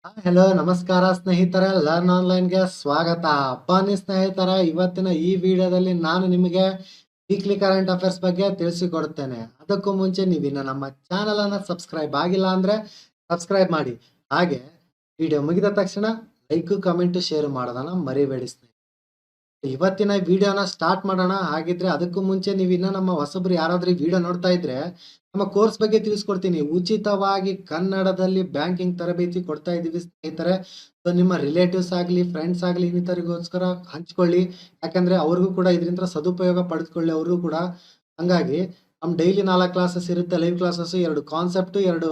Hello ನಮಸ್ಕಾರ ಸ್ನೇಹಿತರೆ, learn ಆನ್ಲೈನ್ಗೆ ಸ್ವಾಗತ. ಬನ್ನಿ ಸ್ನೇಹಿತರೆ, ಇವತ್ತಿನ ಈ ವಿಡಿಯೋದಲ್ಲಿ ನಾನು ನಿಮಗೆ ವೀಕ್ಲಿ ಕರೆಂಟ್ ಅಫೇರ್ಸ್ ಬಗ್ಗೆ ತಿಳಿಸಿಕೊಡುತ್ತೇನೆ. ಅದಕ್ಕೂ ಮುಂಚೆ ನೀವಿನ್ನ ನಮ್ಮ ಚಾನಲ್ ಅನ್ನ ಸಬ್ಸ್ಕ್ರೈಬ್ ಆಗಿಲ್ಲ ಅಂದ್ರೆ ಸಬ್ಸ್ಕ್ರೈಬ್ ಮಾಡಿ. ಹಾಗೆ ವಿಡಿಯೋ ಮುಗಿದ ತಕ್ಷಣ ಲೈಕ್ ಕಮೆಂಟ್ ಶೇರ್ ಮಾಡೋದನ್ನ ಮರಿಬೇಡಿ ಸ್ನೇಹಿತರೆ. ಇವತ್ತಿನ ವಿಡಿಯೋನ ಸ್ಟಾರ್ಟ್ ಮಾಡೋಣ. ಹಾಗಿದ್ರೆ ಅದಕ್ಕೂ ಮುಂಚೆ ನೀವು ಇನ್ನ ನಮ್ಮ ಹೊಸಬ್ರು ಯಾರಾದ್ರೂ ವಿಡಿಯೋ ನೋಡ್ತಾ ಇದ್ರೆ ನಮ್ಮ ಕೋರ್ಸ್ ಬಗ್ಗೆ ತಿಳಿಸ್ಕೊಡ್ತೀನಿ. ಉಚಿತವಾಗಿ ಕನ್ನಡದಲ್ಲಿ ಬ್ಯಾಂಕಿಂಗ್ ತರಬೇತಿ ಕೊಡ್ತಾ ಇದ್ದೀವಿ ಸ್ನೇಹಿತರೆ. ಸೊ ನಿಮ್ಮ ರಿಲೇಟಿವ್ಸ್ ಆಗ್ಲಿ, ಫ್ರೆಂಡ್ಸ್ ಆಗ್ಲಿ, ಇನ್ನಿತರಿಗೋಸ್ಕರ ಹಂಚ್ಕೊಳ್ಳಿ. ಯಾಕಂದ್ರೆ ಅವ್ರಿಗೂ ಕೂಡ ಇದರಿಂದ ಸದುಪಯೋಗ ಪಡೆದುಕೊಳ್ಳಿ ಅವ್ರಿಗೂ ಕೂಡ. ಹಂಗಾಗಿ ನಮ್ ಡೈಲಿ 4 ಕ್ಲಾಸಸ್ ಇರುತ್ತೆ, live classes, 2 concept, 2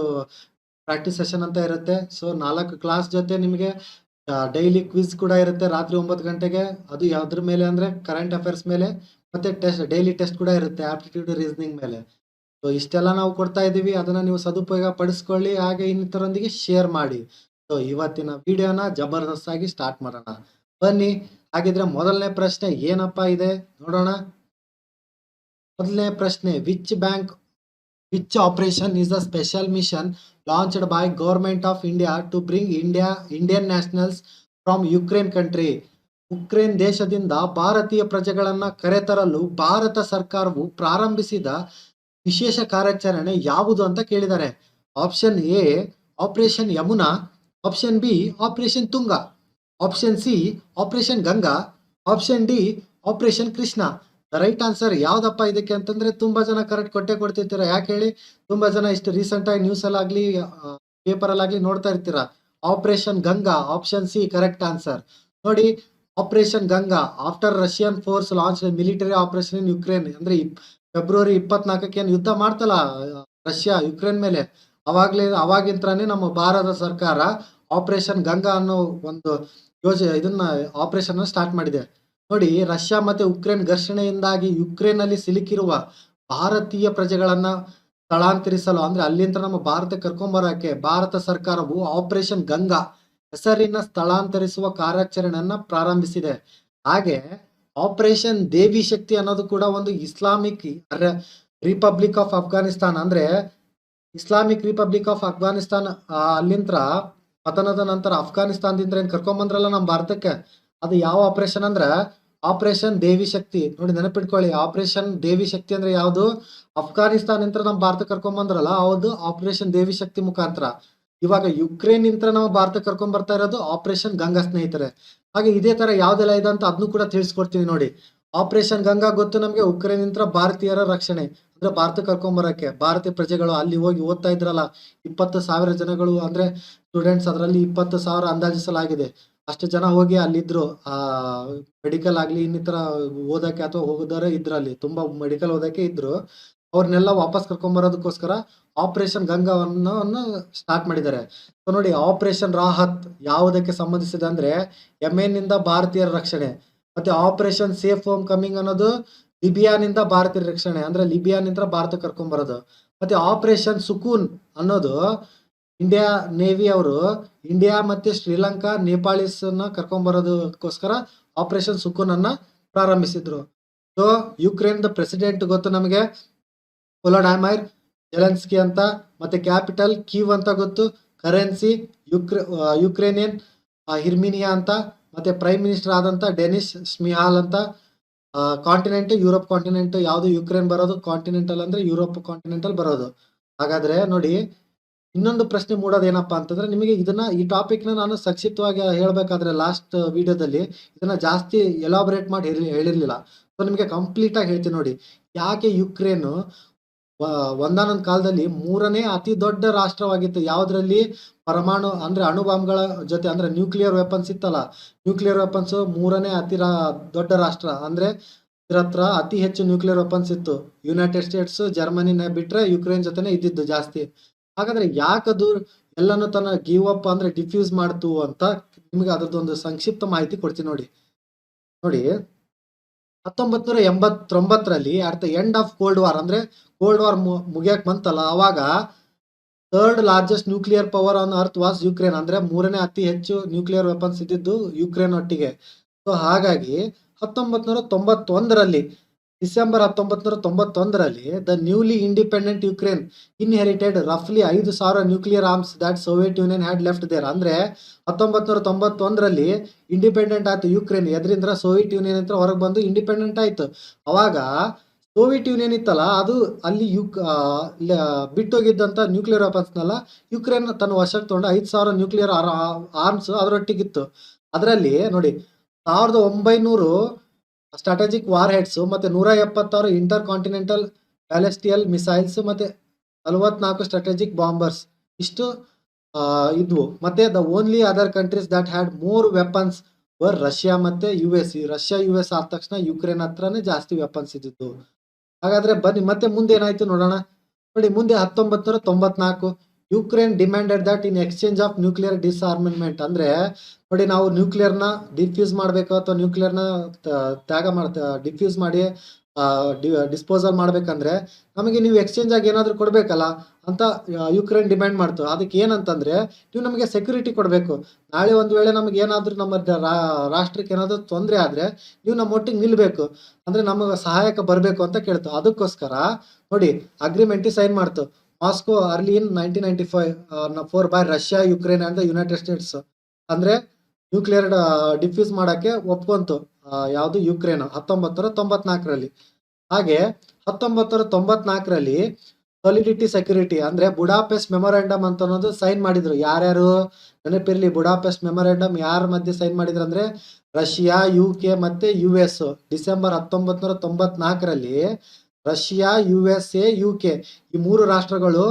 practice session ಅಂತ ಇರುತ್ತೆ. ಸೊ 4 ಕ್ಲಾಸ್ ಜೊತೆ ನಿಮಗೆ ಡೈಲಿ ಕ್ವಿಜ್ ಕೂಡ ಇರುತ್ತೆ ರಾತ್ರಿ 9 ಗಂಟೆಗೆ. ಅದು ಯಾವ್ದ್ರ ಮೇಲೆ ಅಂದ್ರೆ ಕರೆಂಟ್ ಅಫೇರ್ಸ್ ಮೇಲೆ, ಮತ್ತೆ ಡೈಲಿ ಟೆಸ್ಟ್ ಕೂಡ ಇರುತ್ತೆ ಆಪ್ಟಿಟ್ಯೂಡ್ ರೀಸನಿಂಗ್ ಮೇಲೆ. ಸೊ ಇಷ್ಟೆಲ್ಲ ನಾವು ಕೊಡ್ತಾ ಇದ್ದೀವಿ, ಅದನ್ನ ನೀವು ಸದುಪಯೋಗ ಪಡಿಸ್ಕೊಳ್ಳಿ. ಹಾಗೆ ಇನ್ನಿತರೊಂದಿಗೆ ಶೇರ್ ಮಾಡಿ. ಸೊ ಇವತ್ತಿನ ವಿಡಿಯೋನ ಜಬರ್ದಸ್ತ್ ಆಗಿ ಸ್ಟಾರ್ಟ್ ಮಾಡೋಣ ಬನ್ನಿ. ಹಾಗಿದ್ರೆ ಮೊದಲನೇ ಪ್ರಶ್ನೆ ಏನಪ್ಪಾ ಇದೆ ನೋಡೋಣ. ಮೊದಲನೇ ಪ್ರಶ್ನೆ, which operation is a special mission launched by Government of India to bring Indian nationals from Ukraine country. Ukraine ದೇಶದಿಂದ ಭಾರತೀಯ ಪ್ರಜೆಗಳನ್ನ ಕರೆತರಲು ಭಾರತ ಸರ್ಕಾರವು ಪ್ರಾರಂಭಿಸಿದ ವಿಶೇಷ ಕಾರ್ಯಾಚರಣೆ ಯಾವುದು ಅಂತ ಕೇಳಿದ್ದಾರೆ. Option A operation Yamuna, option B operation Tunga, option C operation Ganga, option D operation Krishna. Right answer ಯಾವ್ದಪ್ಪ ಇದಕ್ಕೆ ಅಂತಂದ್ರೆ ತುಂಬಾ ಜನ ಕರೆಕ್ಟ್ ಕೊಟ್ಟಿರ್ತೀರಾ. ಯಾಕೆ ಹೇಳಿ, ತುಂಬಾ ಜನ ಇಷ್ಟು ರೀಸೆಂಟ್ ಆಗಿ ನ್ಯೂಸ್ ಅಲ್ಲಾಗ್ಲಿ ಪೇಪರ್ ಅಲ್ಲಾಗ್ಲಿ ನೋಡ್ತಾ ಇರ್ತೀರಾ. Operation Ganga, option C correct answer. ನೋಡಿ, operation Ganga after Russian force launch military operation in Ukraine. ಅಂದ್ರೆ ಫೆಬ್ರವರಿ 24ಕ್ಕೆ ಏನ್ ಯುದ್ಧ ಮಾಡ್ತಲ್ಲ ರಷ್ಯಾ ಯುಕ್ರೇನ್ ಮೇಲೆ, ಅವಾಗಿಂತಾನೆ ನಮ್ಮ ಭಾರತ ಸರ್ಕಾರ ಆಪರೇಷನ್ ಗಂಗಾ ಅನ್ನೋ ಒಂದು ಇದನ್ನ ಆಪರೇಷನ್ ಸ್ಟಾರ್ಟ್ ಮಾಡಿದೆ. ನೋಡಿ, ರಷ್ಯಾ ಮತ್ತೆ ಉಕ್ರೇನ್ ಘರ್ಷಣೆಯಿಂದಾಗಿ ಯುಕ್ರೇನ್ ಅಲ್ಲಿ ಸಿಲುಕಿರುವ ಭಾರತೀಯ ಪ್ರಜೆಗಳನ್ನ ಸ್ಥಳಾಂತರಿಸಲು, ಅಂದ್ರೆ ಅಲ್ಲಿಂದ ನಮ್ಮ ಭಾರತಕ್ಕೆ ಕರ್ಕೊಂಬರಕ್ಕೆ ಭಾರತ ಸರ್ಕಾರವು ಆಪರೇಷನ್ ಗಂಗಾ ಹೆಸರಿನ ಸ್ಥಳಾಂತರಿಸುವ ಕಾರ್ಯಾಚರಣೆಯನ್ನ ಪ್ರಾರಂಭಿಸಿದೆ. ಹಾಗೆ ಆಪರೇಷನ್ ದೇವಿ ಶಕ್ತಿ ಅನ್ನೋದು ಕೂಡ ಒಂದು ಇಸ್ಲಾಮಿಕ್ ರಿಪಬ್ಲಿಕ್ ಆಫ್ ಅಫ್ಘಾನಿಸ್ತಾನ್, ಅಂದ್ರೆ ಇಸ್ಲಾಮಿಕ್ ರಿಪಬ್ಲಿಕ್ ಆಫ್ ಅಫ್ಘಾನಿಸ್ತಾನ್ ಅಲ್ಲಿಂತ್ರ ಪತನದ ನಂತರ ಅಫ್ಘಾನಿಸ್ತಾನದಿಂದ ಏನ್ ಕರ್ಕೊಂಡ್ ನಮ್ಮ ಭಾರತಕ್ಕೆ, ಅದು ಯಾವ ಆಪರೇಷನ್ ಅಂದ್ರ ಆಪರೇಷನ್ ದೇವಿ ಶಕ್ತಿ. ನೋಡಿ ನೆನಪಿಟ್ಕೊಳ್ಳಿ, ಆಪರೇಷನ್ ದೇವಿ ಶಕ್ತಿ ಅಂದ್ರೆ ಯಾವ್ದು, ಅಫ್ಘಾನಿಸ್ತಾನ ನಿಂತ್ರ ನಮ್ಮ ಭಾರತ ಕರ್ಕೊಂಡ್ ಹೌದು ಆಪರೇಷನ್ ದೇವಿ ಶಕ್ತಿ ಮುಖಾಂತರ. ಇವಾಗ ಯುಕ್ರೇನ್ ನಿಂತ್ರ ನಮ್ಮ ಭಾರತ ಕರ್ಕೊಂಡ್ ಬರ್ತಾ ಇರೋದು ಆಪರೇಷನ್ ಗಂಗಾ ಸ್ನೇಹಿತರೆ. ಹಾಗೆ ಇದೇ ತರ ಯಾವ್ದೆಲ್ಲ ಇದೆ ಅಂತ ಅದನ್ನು ಕೂಡ ತಿಳಿಸ್ಕೊಡ್ತೀನಿ ನೋಡಿ. ಆಪರೇಷನ್ ಗಂಗಾ ಗೊತ್ತು ನಮ್ಗೆ, ಉಕ್ರೇನ್ ನಿಂತ್ರ ಭಾರತೀಯರ ರಕ್ಷಣೆ, ಅಂದ್ರೆ ಭಾರತ ಕರ್ಕೊಂಬರಕ್ಕೆ ಭಾರತೀಯ ಪ್ರಜೆಗಳು ಅಲ್ಲಿ ಹೋಗಿ ಓದ್ತಾ ಇದ್ರಲ್ಲ 20,000 ಜನಗಳು, ಅಂದ್ರೆ ಸ್ಟೂಡೆಂಟ್ಸ್, ಅದರಲ್ಲಿ 20,000 ಅಂದಾಜಿಸಲಾಗಿದೆ. ಅಷ್ಟು ಜನ ಹೋಗಿ ಅಲ್ಲಿದ್ರು. ಮೆಡಿಕಲ್ ಆಗ್ಲಿ ಇನ್ನಿತರ ಓದಕ್ಕೆ ಅಥವಾ ಹೋಗೋದಾರೆ ಇದ್ರಲ್ಲಿ ತುಂಬಾ ಮೆಡಿಕಲ್ ಓದಕ್ಕೆ ಇದ್ರು. ಅವ್ರನ್ನೆಲ್ಲ ವಾಪಸ್ ಕರ್ಕೊಂಬರೋದಕ್ಕೋಸ್ಕರ ಆಪರೇಷನ್ ಗಂಗಾವನ್ನು ಸ್ಟಾರ್ಟ್ ಮಾಡಿದ್ದಾರೆ. ಸೊ ನೋಡಿ, ಆಪರೇಷನ್ ರಾಹತ್ ಯಾವುದಕ್ಕೆ ಸಂಬಂಧಿಸಿದೆ ಅಂದ್ರೆ ಯೆಮೆನ್ ನಿಂದ ಭಾರತೀಯರ ರಕ್ಷಣೆ. ಮತ್ತೆ ಆಪರೇಷನ್ ಸೇಫ್ ಹೋಮ್ ಕಮಿಂಗ್ ಅನ್ನೋದು ಲಿಬಿಯಾನಿಂದ ಭಾರತೀಯರ ರಕ್ಷಣೆ, ಅಂದ್ರೆ ಲಿಬಿಯಾನಿಂದ ಭಾರತ ಕರ್ಕೊಂಬರೋದು. ಮತ್ತೆ ಆಪರೇಷನ್ ಸುಕೂನ್ ಅನ್ನೋದು ಇಂಡಿಯಾ ನೇವಿ ಅವರು ಇಂಡಿಯಾ ಮತ್ತೆ ಶ್ರೀಲಂಕಾ ನೇಪಾಳಿಸ್ ಕರ್ಕೊಂಬರೋದಕ್ಕೋಸ್ಕರ ಆಪರೇಷನ್ ಸುಕೂನ್ ಅನ್ನ ಪ್ರಾರಂಭಿಸಿದ್ರು. ಸೊ ಯುಕ್ರೇನ್ ಪ್ರೆಸಿಡೆಂಟ್ ಗೊತ್ತು ನಮಗೆ, ವೊಲೋಡೈಮೈರ್ ಜೆಲೆನ್ಸ್ಕಿ ಅಂತ. ಮತ್ತೆ ಕ್ಯಾಪಿಟಲ್ ಕೀವ್ ಅಂತ ಗೊತ್ತು. ಕರೆನ್ಸಿ ಯುಕ್ರೇನಿಯನ್ ಹಿರ್ಮಿನಿಯಾ ಅಂತ. ಮತ್ತೆ ಪ್ರೈಮ್ ಮಿನಿಸ್ಟರ್ ಆದಂತ ಡೆನಿಸ್ ಸ್ಮಿಹಾಲ್ ಅಂತ. Continent Europe continent. ಯಾವುದು ಯುಕ್ರೇನ್ ಬರೋದು ಕಾಂಟಿನೆಂಟಲ್ ಅಂದ್ರೆ ಯುರೋಪ್ ಕಾಂಟಿನೆಂಟಲ್ ಬರೋದು. ಹಾಗಾದ್ರೆ ನೋಡಿ, ಇನ್ನೊಂದು ಪ್ರಶ್ನೆ ಮೂಡೋದೇನಪ್ಪಾ ಅಂತಂದ್ರೆ, ನಿಮಗೆ ಈ ಟಾಪಿಕ್ ನ ನಾನು ಸಂಕ್ಷಿಪ್ತವಾಗಿ ಹೇಳ್ಬೇಕಾದ್ರೆ ಲಾಸ್ಟ್ ವಿಡಿಯೋದಲ್ಲಿ ಇದನ್ನ ಜಾಸ್ತಿ ಎಲಾಬರೇಟ್ ಮಾಡಿ ಹೇಳಿರ್ಲಿಲ್ಲ. ಸೊ ನಿಮಗೆ ಕಂಪ್ಲೀಟ್ ಆಗಿ ಹೇಳ್ತೀನಿ ನೋಡಿ. ಯಾಕೆ ಯುಕ್ರೇನ್ ಒಂದಾನೊಂದು ಕಾಲದಲ್ಲಿ 3ನೇ ಅತಿ ದೊಡ್ಡ ರಾಷ್ಟ್ರವಾಗಿತ್ತು. ಯಾವ್ದ್ರಲ್ಲಿ ಪರಮಾಣು ಅಂದ್ರೆ ಅಣು ಬಾಂಬ್ಗಳ ಜೊತೆ, ಅಂದ್ರೆ ನ್ಯೂಕ್ಲಿಯರ್ ವೆಪನ್ಸ್ ಇತ್ತಲ್ಲ, ನ್ಯೂಕ್ಲಿಯರ್ ವೆಪನ್ಸ್ 3ನೇ ದೊಡ್ಡ ರಾಷ್ಟ್ರ. ಅಂದ್ರೆ ಇದ್ರ ಹತ್ರ ಅತಿ ಹೆಚ್ಚು ನ್ಯೂಕ್ಲಿಯರ್ ವೆಪನ್ಸ್ ಇತ್ತು. ಯುನೈಟೆಡ್ ಸ್ಟೇಟ್ಸ್ ಜರ್ಮನಿನ ಬಿಟ್ರೆ ಯುಕ್ರೇನ್ ಜೊತೆನೆ ಇದ್ದಿದ್ದು ಜಾಸ್ತಿ. ಹಾಗಾದ್ರೆ ಯಾಕದು ಎಲ್ಲಾನು ತನ್ನ ಗಿವ್ ಅಪ್ ಅಂದ್ರೆ ಡಿಫ್ಯೂಸ್ ಮಾಡ್ತು ಅಂತ ನಿಮ್ಗೆ ಅದ್ರದ್ದೊಂದು ಸಂಕ್ಷಿಪ್ತ ಮಾಹಿತಿ ಕೊಡ್ತೀನಿ ನೋಡಿ. 1989ರಲ್ಲಿ at the end of cold war, ಅಂದ್ರೆ ಕೋಲ್ಡ್ ವಾರ್ ಮುಗಿಯಕ್ ಬಂತಲ್ಲ, ಅವಾಗ 3rd largest nuclear power on earth was Ukraine. ಅಂದ್ರೆ 3ನೇ ಅತಿ ಹೆಚ್ಚು ನ್ಯೂಕ್ಲಿಯರ್ ವೆಪನ್ಸ್ ಇದ್ದಿದ್ದು ಯುಕ್ರೇನ್ ಒಟ್ಟಿಗೆ. ಸೊ ಹಾಗಾಗಿ 1991ರಲ್ಲಿ ಡಿಸೆಂಬರ್ 1991ರಲ್ಲಿ the newly independent Ukraine inherited ರಫ್ಲಿ 5,000 nuclear arms that Soviet Union had left there. ಅಂದ್ರೆ 1991ರಲ್ಲಿ ಇಂಡಿಪೆಂಡೆಂಟ್ ಆಯ್ತು ಯುಕ್ರೇನ್. ಎದ್ರಿಂದ ಸೋವಿಯತ್ ಯೂನಿಯನ್ ಹತ್ರ ಹೊರಗೆ ಬಂದು ಇಂಡಿಪೆಂಡೆಂಟ್ ಆಯ್ತು. ಅವಾಗ ಸೋವಿಯತ್ ಯೂನಿಯನ್ ಇತ್ತಲ್ಲ, ಅದು ಅಲ್ಲಿ ಬಿಟ್ಟೋಗಿದ್ದಂತ ನ್ಯೂಕ್ಲಿಯರ್ ವೆಪನ್ಸ್ನೆಲ್ಲ ಯುಕ್ರೇನ್ ತನ್ನ ವಶಕ್ಕೆ ತಗೊಂಡು 5,000 ನ್ಯೂಕ್ಲಿಯರ್ ಆರ್ಮ್ಸ್ ಅದರೊಟ್ಟಿಗಿತ್ತು. ಅದರಲ್ಲಿ ನೋಡಿ 1900 ಸ್ಟ್ರಾಟಜಿಕ್ ವಾರ್ ಹೆಡ್ಸ್ ಮತ್ತೆ 176 ಇಂಟರ್ ಕಾಂಟಿನೆಂಟಲ್ ಬ್ಯಾಲಿಸ್ಟಿಯಲ್ ಮಿಸೈಲ್ಸ್ ಮತ್ತೆ 44 ಸ್ಟ್ರಾಟಜಿಕ್ ಬಾಂಬರ್ಸ್ ಇಷ್ಟು ಇದ್ವು. ಮತ್ತೆ the only other countries that had more weapons var Russia ಮತ್ತೆ US. ರಷ್ಯಾ US ಆದ ತಕ್ಷಣ ಯುಕ್ರೇನ್ ಹತ್ರನೇ ಜಾಸ್ತಿ ವೆಪನ್ಸ್ ಇದ್ದಿದ್ದು. ಹಾಗಾದ್ರೆ ಬನ್ನಿ ಮತ್ತೆ ಮುಂದೆ ಏನಾಯ್ತು ನೋಡೋಣ. ನೋಡಿ ಮುಂದೆ 1994 Ukraine demanded that in exchange of nuclear disarmament. ಅಂದ್ರೆ ನೋಡಿ, ನಾವು ನ್ಯೂಕ್ಲಿಯರ್ನ ಡಿಫ್ಯೂಸ್ ಮಾಡಬೇಕು ಅಥವಾ ನ್ಯೂಕ್ಲಿಯರ್ನ ಡಿಫ್ಯೂಸ್ ಮಾಡಿ ಡಿಸ್ಪೋಸಲ್ ಮಾಡ್ಬೇಕಂದ್ರೆ ನಮಗೆ ನೀವು ಎಕ್ಸ್ಚೇಂಜ್ ಆಗಿ ಏನಾದ್ರು ಕೊಡ್ಬೇಕಲ್ಲ ಅಂತ ಯುಕ್ರೇನ್ ಡಿಮ್ಯಾಂಡ್ ಮಾಡ್ತು. ಅದಕ್ಕೆ ಏನಂತಂದ್ರೆ, ನೀವು ನಮಗೆ ಸೆಕ್ಯೂರಿಟಿ ಕೊಡಬೇಕು. ನಾಳೆ ಒಂದು ವೇಳೆ ನಮಗೆ ಏನಾದ್ರು ನಮ್ಮ ರಾಷ್ಟ್ರಕ್ಕೆ ಏನಾದ್ರು ತೊಂದರೆ ಆದ್ರೆ ನೀವು ನಮ್ಮ ಒಟ್ಟಿಗೆ ನಿಲ್ಬೇಕು, ಅಂದ್ರೆ ನಮಗೆ ಸಹಾಯಕ ಬರಬೇಕು ಅಂತ ಕೇಳ್ತು. ಅದಕ್ಕೋಸ್ಕರ ನೋಡಿ ಅಗ್ರಿಮೆಂಟ್ ಸೈನ್ ಮಾಡ್ತು. Moscow early in 1995 by Russia, Ukraine and the United States. ಅಂದ್ರೆ ನ್ಯೂಕ್ಲಿಯರ್ ಡಿಫ್ಯೂಸ್ ಮಾಡಕ್ಕೆ ಒಪ್ಕೊಂತು ಯಾವುದು ಯುಕ್ರೇನ್ 1994ರಲ್ಲಿ. ಹಾಗೆ 1994ರಲ್ಲಿ ಸಾಲಿಡಿಟಿ ಸೆಕ್ಯೂರಿಟಿ ಅಂದ್ರೆ ಬುಡಾಪೆಸ್ಟ್ ಮೆಮೊರಾಂಡಮ್ ಅಂತ ಅನ್ನೋದು ಸೈನ್ ಮಾಡಿದ್ರು. ಯಾರ್ಯಾರು ನೆನಪಿರ್ಲಿ, ಬುಡಾಪೆಸ್ಟ್ ಮೆಮೊರಾಂಡಮ್ ಯಾರ ಮಧ್ಯೆ ಸೈನ್ ಮಾಡಿದ್ರು ಅಂದ್ರೆ ರಷ್ಯಾ, UK ಮತ್ತೆ US. ಡಿಸೆಂಬರ್ 1994ರಲ್ಲಿ ರಷ್ಯಾ, USA, UK ಈ 3 ರಾಷ್ಟ್ರಗಳು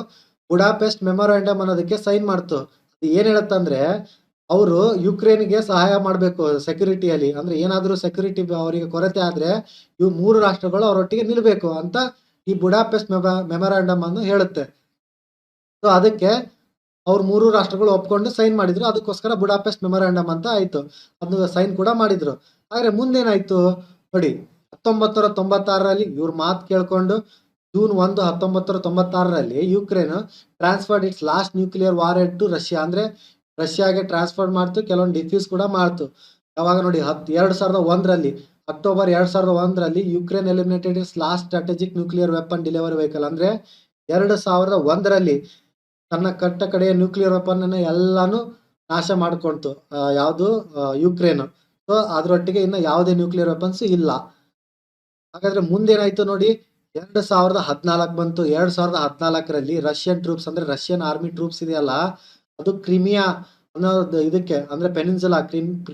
ಬುಡಾಪೆಸ್ಟ್ ಮೆಮೊರಾಂಡಮ್ ಅನ್ನೋದಕ್ಕೆ ಸೈನ್ ಮಾಡ್ತು. ಏನ್ ಹೇಳುತ್ತಂದ್ರೆ, ಅವರು ಯುಕ್ರೇನ್ಗೆ ಸಹಾಯ ಮಾಡಬೇಕು ಸೆಕ್ಯೂರಿಟಿಯಲ್ಲಿ. ಅಂದ್ರೆ ಏನಾದ್ರೂ ಸೆಕ್ಯೂರಿಟಿ ಅವರಿಗೆ ಕೊರತೆ ಆದ್ರೆ ಇವು 3 ರಾಷ್ಟ್ರಗಳು ಅವರೊಟ್ಟಿಗೆ ನಿಲ್ಬೇಕು ಅಂತ ಈ ಬುಡಾಪೆಸ್ಟ್ ಮೆಮೊರಾಂಡಮ್ ಅನ್ನು ಹೇಳುತ್ತೆ. ಸೊ ಅದಕ್ಕೆ ಅವ್ರು 3 ರಾಷ್ಟ್ರಗಳು ಒಪ್ಕೊಂಡು ಸೈನ್ ಮಾಡಿದ್ರು. ಅದಕ್ಕೋಸ್ಕರ ಬುಡಾಪೆಸ್ಟ್ ಮೆಮೊರಾಂಡಮ್ ಅಂತ ಆಯ್ತು. ಅದನ್ನ ಸೈನ್ ಕೂಡ ಮಾಡಿದ್ರು. ಆದ್ರೆ ಮುಂದೇನಾಯ್ತು ನೋಡಿ, 1996ರಲ್ಲಿ ಇವ್ರ ಮಾತು ಕೇಳ್ಕೊಂಡು ಜೂನ್ 1, 1996ರಲ್ಲಿ Ukraine transferred its last nuclear warhead to Russia. ಅಂದ್ರೆ ರಷ್ಯಾಗೆ ಟ್ರಾನ್ಸ್ಫರ್ ಮಾಡ್ತು, ಕೆಲವೊಂದು ಡಿಫ್ಯೂಸ್ ಕೂಡ ಮಾಡ್ತು. ಯಾವಾಗ ನೋಡಿ 2001ರಲ್ಲಿ ಅಕ್ಟೋಬರ್ 2001ರಲ್ಲಿ Ukraine eliminated its last strategic nuclear weapon delivery vehicle. ಅಂದ್ರೆ 2001ರಲ್ಲಿ ತನ್ನ ಕಡೆಯ ನ್ಯೂಕ್ಲಿಯರ್ ವೆಪನ್ ಅನ್ನ ಎಲ್ಲಾನು ನಾಶ ಮಾಡ್ಕೊಂತು ಯಾವುದು ಯುಕ್ರೇನ್. ಸೊ ಅದರೊಟ್ಟಿಗೆ ಇನ್ನು ಯಾವುದೇ ನ್ಯೂಕ್ಲಿಯರ್ ವೆಪನ್ಸ್ ಇಲ್ಲ. ಹಾಗಾದ್ರೆ ಮುಂದೇನಾಯ್ತು ನೋಡಿ, 2014 ಬಂತು. 2014ರಲ್ಲಿ ರಷ್ಯನ್ ಟ್ರೂಪ್ಸ್ ಅಂದ್ರೆ ರಷ್ಯನ್ ಆರ್ಮಿ ಟ್ರೂಪ್ಸ್ ಇದೆಯಲ್ಲ, ಅದು ಕ್ರಿಮಿಯಾ ಅನ್ನೋದು ಇದಕ್ಕೆ ಅಂದ್ರೆ ಪೆನಿನ್ಸುಲಾ,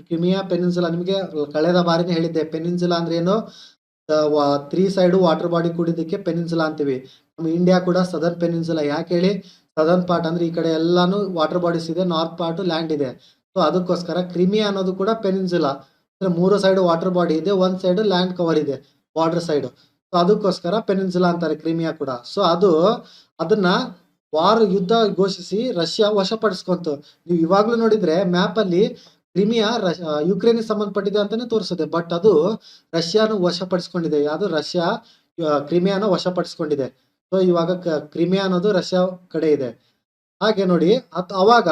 ಕ್ರಿಮಿಯಾ ಪೆನಿನ್ಸುಲಾ. ನಿಮಗೆ ಕಳೆದ ಬಾರಿನೇ ಹೇಳಿದ್ದೆ, ಪೆನಿನ್ಸುಲಾ ಅಂದ್ರೆ ಏನು, 3 ಸೈಡ್ ವಾಟರ್ ಬಾಡಿ ಕೂಡಿದ್ದಕ್ಕೆ ಪೆನಿನ್ಸುಲಾ ಅಂತೀವಿ. ನಮ್ಮ ಇಂಡಿಯಾ ಕೂಡ ಸದರ್ನ್ ಪೆನಿನ್ಸುಲಾ. ಯಾಕೆ ಹೇಳಿ, ಸದರ್ನ್ ಪಾರ್ಟ್ ಅಂದ್ರೆ ಈ ಕಡೆ ಎಲ್ಲಾನು ವಾಟರ್ ಬಾಡೀಸ್ ಇದೆ, ನಾರ್ತ್ ಪಾರ್ಟ್ ಲ್ಯಾಂಡ್ ಇದೆ. ಸೊ ಅದಕ್ಕೋಸ್ಕರ ಕ್ರಿಮಿಯಾ ಅನ್ನೋದು ಕೂಡ ಪೆನಿನ್ಸುಲಾ. ಅಂದ್ರೆ 3 ಸೈಡ್ ವಾಟರ್ ಬಾಡಿ ಇದೆ, 1 ಸೈಡ್ ಲ್ಯಾಂಡ್ ಕವರ್ ಇದೆ, ಬಾರ್ಡರ್ ಸೈಡ್. ಸೊ ಅದಕ್ಕೋಸ್ಕರ ಪೆನಿನ್ಸುಲಾ ಅಂತಾರೆ ಕ್ರಿಮಿಯಾ ಕೂಡ. ಸೊ ಅದನ್ನ ವಾರ್ ಯುದ್ಧ ಘೋಷಿಸಿ ರಷ್ಯಾ ವಶಪಡಿಸ್ಕೊಂತು. ನೀವು ಇವಾಗ್ಲೂ ನೋಡಿದ್ರೆ ಮ್ಯಾಪ್ ಅಲ್ಲಿ ಕ್ರಿಮಿಯಾ ಯುಕ್ರೇನ್ ಸಂಬಂಧಪಟ್ಟಿದೆ ಅಂತಾನೆ ತೋರಿಸುತ್ತೆ, ಬಟ್ ಅದು ರಷ್ಯಾನು ವಶಪಡಿಸ್ಕೊಂಡಿದೆ. ಯಾವುದು ರಷ್ಯಾ ಕ್ರಿಮಿಯಾನ ವಶಪಡಿಸ್ಕೊಂಡಿದೆ. ಸೊ ಇವಾಗ ಕ್ರಿಮಿಯಾ ಅನ್ನೋದು ರಷ್ಯಾ ಕಡೆ ಇದೆ. ಹಾಗೆ ನೋಡಿ ಅವಾಗ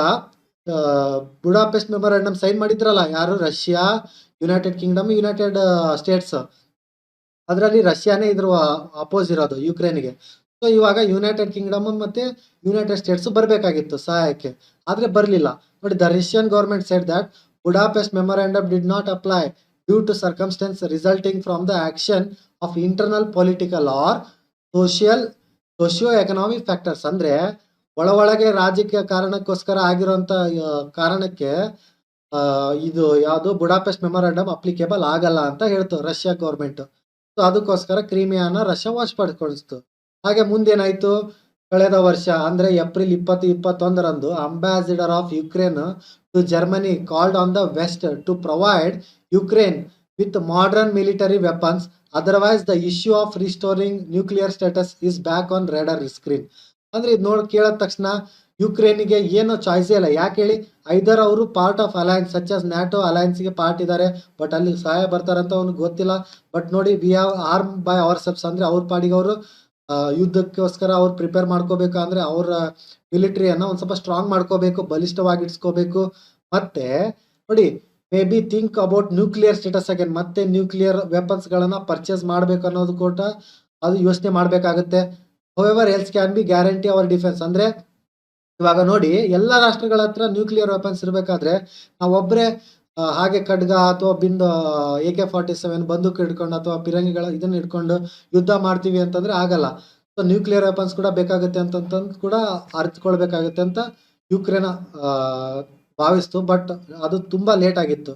ಬುಡಾಪೆಸ್ಟ್ ಮೆಮೊರಾಂಡಮ್ ಸೈನ್ ಮಾಡಿದ್ರಲ್ಲ ಯಾರು, Russia, United Kingdom, United States. ಅದರಲ್ಲಿ ರಷ್ಯಾನೇ ಇದ್ರ ಅಪೋಸ್ ಇರೋದು ಯುಕ್ರೇನ್ಗೆ. ಸೊ ಇವಾಗ ಯುನೈಟೆಡ್ ಕಿಂಗ್ಡಮ್ ಮತ್ತೆ ಯುನೈಟೆಡ್ ಸ್ಟೇಟ್ಸ್ ಬರಬೇಕಾಗಿತ್ತು ಸಹಾಯಕ್ಕೆ, ಆದ್ರೆ ಬರಲಿಲ್ಲ. ನೋಡಿ, the Russian government said that Budapest memorandum did not apply due to circumstances resulting from the action of internal political or socio economic factors. ಅಂದ್ರೆ ಒಳಗೆ ರಾಜಕೀಯ ಕಾರಣಕ್ಕೋಸ್ಕರ ಆಗಿರುವಂತ ಕಾರಣಕ್ಕೆ ಇದು ಯಾವುದು ಬುಡಾಪೆಸ್ಟ್ ಮೆಮೊರಾಂಡಮ್ ಅಪ್ಲಿಕೇಬಲ್ ಆಗಲ್ಲ ಅಂತ ಹೇಳ್ತು ರಷ್ಯಾ ಗವರ್ಮೆಂಟ್. ಸೊ ಅದಕ್ಕೋಸ್ಕರ ಕ್ರಿಮಿಯಾನ ರಷ್ಯಾ ವಶಪಡಿಸ್ತು. ಹಾಗೆ ಮುಂದೇನಾಯ್ತು, ಕಳೆದ ವರ್ಷ ಅಂದ್ರೆ ಏಪ್ರಿಲ್ 2021ರಂದು ambassador of Ukraine to Germany called on the west to provide Ukraine with modern military weapons, otherwise the issue of restoring nuclear status is back on radar screen. ಅಂದ್ರೆ ಇದು ಕೇಳಿದ ತಕ್ಷಣ ಯುಕ್ರೇನ್ಗೆ ಏನೋ ಚಾಯ್ಸ್ ಇಲ್ಲ. ಯಾಕೆ ಹೇಳಿ, ಐದರ್ ಅವರು part of alliance such as NATO ಅಲಯನ್ಸ್ಗೆ ಪಾರ್ಟ್ ಇದ್ದಾರೆ, ಬಟ್ ಅಲ್ಲಿ ಸಹಾಯ ಬರ್ತಾರಂತ ಅವ್ನಿಗೆ ಗೊತ್ತಿಲ್ಲ. ಬಟ್ ನೋಡಿ, we have arm by our ಸೆಲ್ಫ್ಸ್. ಅಂದ್ರೆ ಅವ್ರ ಪಾಡಿಗೆ ಅವರು ಯುದ್ಧಕ್ಕೋಸ್ಕರ ಅವ್ರು ಪ್ರಿಪೇರ್ ಮಾಡ್ಕೋಬೇಕು. ಅಂದ್ರೆ ಅವ್ರ ಮಿಲಿಟರಿಯನ್ನ ಒಂದ್ ಸ್ವಲ್ಪ ಸ್ಟ್ರಾಂಗ್ ಮಾಡ್ಕೋಬೇಕು, ಬಲಿಷ್ಠವಾಗಿ ಇಡ್ಸ್ಕೋಬೇಕು. ಮತ್ತೆ ನೋಡಿ, maybe think about nuclear status again, ಮತ್ತೆ ನ್ಯೂಕ್ಲಿಯರ್ ವೆಪನ್ಸ್ ಗಳನ್ನ ಪರ್ಚೇಸ್ ಮಾಡ್ಬೇಕು ಅನ್ನೋದು ಕೂಡ ಅದು ಯೋಚನೆ ಮಾಡ್ಬೇಕಾಗುತ್ತೆ. However else can be guarantee our defence. ಅಂದ್ರೆ ಇವಾಗ ನೋಡಿ, ಎಲ್ಲ ರಾಷ್ಟ್ರಗಳ ಹತ್ರ ನ್ಯೂಕ್ಲಿಯರ್ ವೆಪನ್ಸ್ ಇರಬೇಕಾದ್ರೆ ನಾವೊಬ್ಬರೇ ಹಾಗೆ ಖಡ್ಗ ಅಥವಾ AK-47 ಬಂದೂಕ್ ಹಿಡ್ಕೊಂಡು ಅಥವಾ ಪಿರಂಗಿಗಳ ಇದನ್ನ ಹಿಡ್ಕೊಂಡು ಯುದ್ಧ ಮಾಡ್ತೀವಿ ಅಂತಂದ್ರೆ ಆಗಲ್ಲ. ಸೊ ನ್ಯೂಕ್ಲಿಯರ್ ವೆಪನ್ಸ್ ಕೂಡ ಬೇಕಾಗುತ್ತೆ ಅಂತಂದು ಕೂಡ ಅರಿತುಕೊಳ್ಬೇಕಾಗುತ್ತೆ ಅಂತ ಯುಕ್ರೇನ್ ಭಾವಿಸ್ತು. ಬಟ್ ಅದು ತುಂಬಾ ಲೇಟ್ ಆಗಿತ್ತು.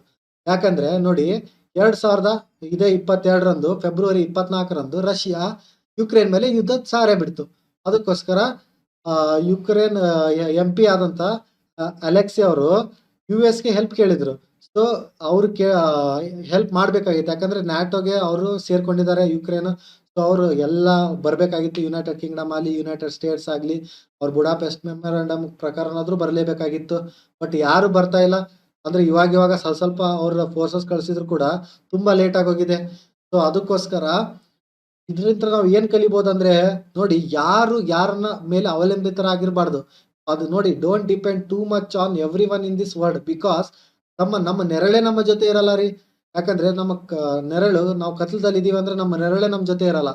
ಯಾಕಂದ್ರೆ ನೋಡಿ, 2022 ಫೆಬ್ರವರಿ 24 ರಷ್ಯಾ ಯುಕ್ರೇನ್ ಮೇಲೆ ಯುದ್ಧ ಸಾರೇ ಬಿಡ್ತು. ಅದಕ್ಕೋಸ್ಕರ ಯುಕ್ರೇನ್ MP ಆದಂತ ಅಲೆಕ್ಸಿ ಅವರು US ಗೆ ಹೆಲ್ಪ್ ಕೇಳಿದ್ರು. ಸೊ ಅವ್ರು ಹೆಲ್ಪ್ ಮಾಡ್ಬೇಕಾಗಿತ್ತು. ಯಾಕಂದ್ರೆ ನ್ಯಾಟೋಗೆ ಅವರು ಸೇರ್ಕೊಂಡಿದ್ದಾರೆ ಯುಕ್ರೇನ್. ಸೊ ಅವರು ಎಲ್ಲ ಬರ್ಬೇಕಾಗಿತ್ತು. ಯುನೈಟೆಡ್ ಕಿಂಗ್ಡಮ್ ಆಗಲಿ, ಯುನೈಟೆಡ್ ಸ್ಟೇಟ್ಸ್ ಆಗ್ಲಿ, ಅವ್ರ ಬುಡಾಪೆಸ್ಟ್ ಮೆಮೊರಾಂಡಮ್ ಪ್ರಕಾರನಾದ್ರೂ ಬರಲೇಬೇಕಾಗಿತ್ತು. ಬಟ್ ಯಾರು ಬರ್ತಾ ಇಲ್ಲ. ಅಂದ್ರೆ ಇವಾಗ ಸ್ವಲ್ಪ ಅವ್ರ ಫೋರ್ಸಸ್ ಕಳ್ಸಿದ್ರು ಕೂಡ ತುಂಬಾ ಲೇಟ್ ಆಗೋಗಿದೆ. ಸೊ ಅದಕ್ಕೋಸ್ಕರ ಇದರಿಂದ ನಾವು ಏನ್ ಕಲಿಬಹುದಂದ್ರೆ, ನೋಡಿ, ಯಾರನ್ನ ಮೇಲೆ ಅವಲಂಬಿತರಾಗಿರ್ಬಾರ್ದು. ಅದು ನೋಡಿ, don't depend too much on every one in this world. Because ನಮ್ಮ ನೆರಳೇ ನಮ್ಮ ಜೊತೆ ಇರಲ್ಲ ರೀ. ಯಾಕಂದ್ರೆ ನಮ್ಮ ನೆರಳು, ನಾವು ಕತ್ಲದಲ್ಲಿ ಇದೀವಿ ಅಂದ್ರೆ ನಮ್ಮ ನೆರಳೇ ನಮ್ಮ ಜೊತೆ ಇರಲ್ಲ.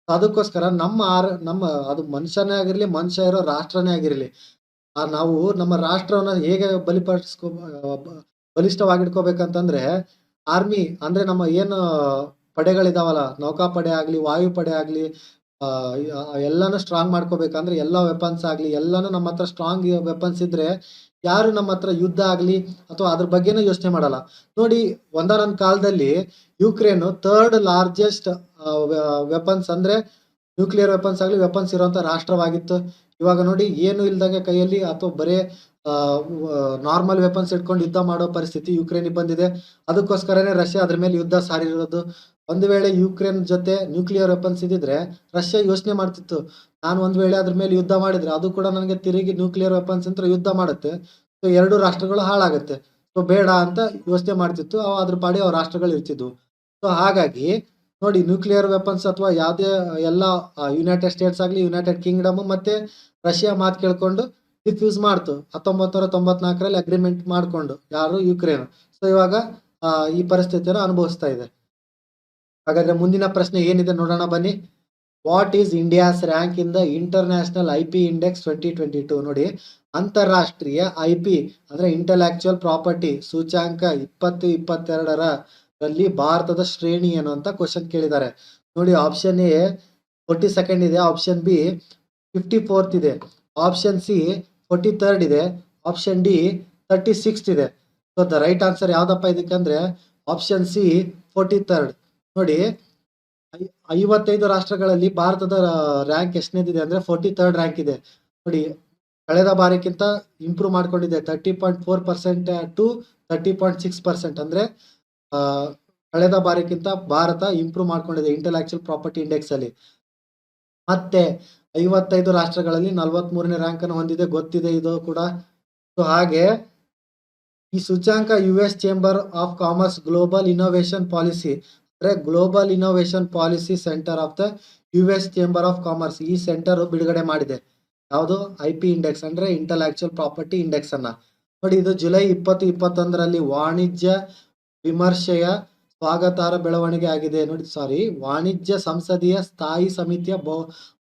ಅದಕ್ಕೋಸ್ಕರ ನಮ್ಮ ಅದು ಮನುಷ್ಯನೇ ಆಗಿರ್ಲಿ, ಮನುಷ್ಯ ಇರೋ ರಾಷ್ಟ್ರನೇ ಆಗಿರ್ಲಿ, ನಾವು ನಮ್ಮ ರಾಷ್ಟ್ರವನ್ನ ಹೇಗೆ ಬಲಿಷ್ಠವಾಗಿಟ್ಕೋಬೇಕಂತಂದ್ರೆ, ಆರ್ಮಿ ಅಂದ್ರೆ ನಮ್ಮ ಏನು ಪಡೆಗಳಿದಾವಲ್ಲ, ನೌಕಾಪಡೆ ಆಗ್ಲಿ, ವಾಯುಪಡೆ ಆಗ್ಲಿ, ಎಲ್ಲಾನು ಸ್ಟ್ರಾಂಗ್ ಮಾಡ್ಕೋಬೇಕಂದ್ರೆ ಎಲ್ಲಾ ವೆಪನ್ಸ್ ಆಗ್ಲಿ, ಎಲ್ಲಾನು ನಮ್ಮ ಹತ್ರ ಸ್ಟ್ರಾಂಗ್ ವೆಪನ್ಸ್ ಇದ್ರೆ ಯಾರು ನಮ್ಮ ಹತ್ರ ಯುದ್ಧ ಆಗ್ಲಿ ಅಥವಾ ಅದ್ರ ಬಗ್ಗೆನೂ ಯೋಚನೆ ಮಾಡಲ್ಲ. ನೋಡಿ, ಒಂದಾನೊಂದ್ ಕಾಲದಲ್ಲಿ ಯುಕ್ರೇನ್ 3rd ಲಾರ್ಜೆಸ್ಟ್ ವೆಪನ್ಸ್ ಅಂದ್ರೆ ನ್ಯೂಕ್ಲಿಯರ್ ವೆಪನ್ಸ್ ಆಗ್ಲಿ, ವೆಪನ್ಸ್ ಇರುವಂತ ರಾಷ್ಟ್ರವಾಗಿತ್ತು. ಇವಾಗ ನೋಡಿ, ಏನು ಇಲ್ದಂಗೆ ಕೈಯಲ್ಲಿ ಅಥವಾ ಬರೇ ನಾರ್ಮಲ್ ವೆಪನ್ಸ್ ಇಟ್ಕೊಂಡು ಯುದ್ಧ ಮಾಡೋ ಪರಿಸ್ಥಿತಿ ಯುಕ್ರೇನ್ ಬಂದಿದೆ. ಅದಕ್ಕೋಸ್ಕರನೇ ರಷ್ಯಾ ಅದ್ರ ಮೇಲೆ ಯುದ್ಧ ಸಾರಿರೋದು. ಒಂದು ವೇಳೆ ಯುಕ್ರೇನ್ ಜೊತೆ ನ್ಯೂಕ್ಲಿಯರ್ ವೆಪನ್ಸ್ ಇದ್ದಿದ್ರೆ ರಷ್ಯಾ ಯೋಚನೆ ಮಾಡ್ತಿತ್ತು, ನಾನು ಒಂದ್ ವೇಳೆ ಅದ್ರ ಮೇಲೆ ಯುದ್ಧ ಮಾಡಿದ್ರೆ ಅದು ಕೂಡ ನನಗೆ ತಿರುಗಿ ನ್ಯೂಕ್ಲಿಯರ್ ವೆಪನ್ಸ್ ಅಂತ ಯುದ್ಧ ಮಾಡುತ್ತೆ. ಸೊ 2 ರಾಷ್ಟ್ರಗಳು ಹಾಳಾಗುತ್ತೆ. ಸೊ ಬೇಡ ಅಂತ ಯೋಚನೆ ಮಾಡ್ತಿತ್ತು. ಅದ್ರ ಪಾಡಿ ಅವ್ರ ರಾಷ್ಟ್ರಗಳು ಇರ್ತಿದ್ವು. ಸೊ ಹಾಗಾಗಿ ನೋಡಿ, ನ್ಯೂಕ್ಲಿಯರ್ ವೆಪನ್ಸ್ ಅಥವಾ ಯಾವ್ದೇ ಎಲ್ಲ ಯುನೈಟೆಡ್ ಸ್ಟೇಟ್ಸ್ ಆಗ್ಲಿ, ಯುನೈಟೆಡ್ ಕಿಂಗ್ಡಮ್ ಮತ್ತೆ ರಷ್ಯಾ ಮಾತು ಕೇಳ್ಕೊಂಡು ರಿಫ್ಯೂಸ್ ಮಾಡ್ತು 1994 ಅಗ್ರಿಮೆಂಟ್ ಮಾಡ್ಕೊಂಡು, ಯಾರು ಯುಕ್ರೇನ್. ಸೊ ಇವಾಗ ಈ ಪರಿಸ್ಥಿತಿಯನ್ನು ಅನುಭವಿಸ್ತಾ ಇದೆ. ಹಾಗಾದ್ರೆ ಮುಂದಿನ ಪ್ರಶ್ನೆ ಏನಿದೆ ನೋಡೋಣ ಬನ್ನಿ. What is India's rank in the international IP index 2022? ನೋಡಿ, ಅಂತಾರಾಷ್ಟ್ರೀಯ IP ಅಂದ್ರೆ ಇಂಟೆಲೆಕ್ಚುಯಲ್ ಪ್ರಾಪರ್ಟಿ ಸೂಚ್ಯಾಂಕ 2022ರಲ್ಲಿ ಭಾರತದ ಶ್ರೇಣಿ ಏನು ಅಂತ ಕ್ವಶನ್ ಕೇಳಿದ್ದಾರೆ. ನೋಡಿ, ಆಪ್ಷನ್ A 42nd ಇದೆ, ಆಪ್ಷನ್ B 54th ಇದೆ, ಆಪ್ಷನ್ C 43rd ಇದೆ, ಆಪ್ಷನ್ D 36th ಇದೆ. ಸೊ ದ ರೈಟ್ ಆನ್ಸರ್ ಯಾವ್ದಪ್ಪ ಇದಕ್ಕಂದ್ರೆ ಆಪ್ಷನ್ C 43rd. ನೋಡಿ, 55 ರಾಷ್ಟ್ರಗಳಲ್ಲಿ ಭಾರತದ ರ್ಯಾಂಕ್ ಎಷ್ಟನೇದಿದೆ ಅಂದ್ರೆ 43rd ರ್ಯಾಂಕ್ ಇದೆ. ನೋಡಿ, ಕಳೆದ ಬಾರಿಕ್ಕಿಂತ ಇಂಪ್ರೂವ್ ಮಾಡ್ಕೊಂಡಿದೆ 30.4% ಟು 30.6%. ಅಂದ್ರೆ ಕಳೆದ ಬಾರಿಕ್ಕಿಂತ ಭಾರತ ಇಂಪ್ರೂವ್ ಮಾಡ್ಕೊಂಡಿದೆ ಇಂಟೆಲೆಕ್ಚುಯಲ್ ಪ್ರಾಪರ್ಟಿ ಇಂಡೆಕ್ಸ್ ಅಲ್ಲಿ. ಮತ್ತೆ 55 ರಾಷ್ಟ್ರಗಳಲ್ಲಿ 43ನೇ ರ್ಯಾಂಕ್ ಅನ್ನು ಹೊಂದಿದೆ, ಗೊತ್ತಿದೆ ಇದು ಕೂಡ. ಸೊ ಹಾಗೆ ಈ ಸೂಚ್ಯಾಂಕ US chamber of commerce global innovation policy ಅಂದ್ರೆ global innovation policy center of the US chamber of commerce, ಈ ಸೆಂಟರ್ ಬಿಡುಗಡೆ ಮಾಡಿದೆ. ಯಾವುದು? IP ಇಂಡೆಕ್ಸ್ ಅಂದ್ರೆ ಇಂಟೆಲೆಕ್ಚುಯಲ್ ಪ್ರಾಪರ್ಟಿ ಇಂಡೆಕ್ಸ್ ಅನ್ನ. ನೋಡಿ, ಇದು ಜುಲೈ 2021ರಲ್ಲಿ ವಾಣಿಜ್ಯ ವಿಮರ್ಶೆಯ ಸ್ವಾಗತಾರ್ಹ ಬೆಳವಣಿಗೆ ಆಗಿದೆ. ನೋಡಿ, ವಾಣಿಜ್ಯ ಸಂಸದೀಯ ಸ್ಥಾಯಿ ಸಮಿತಿಯ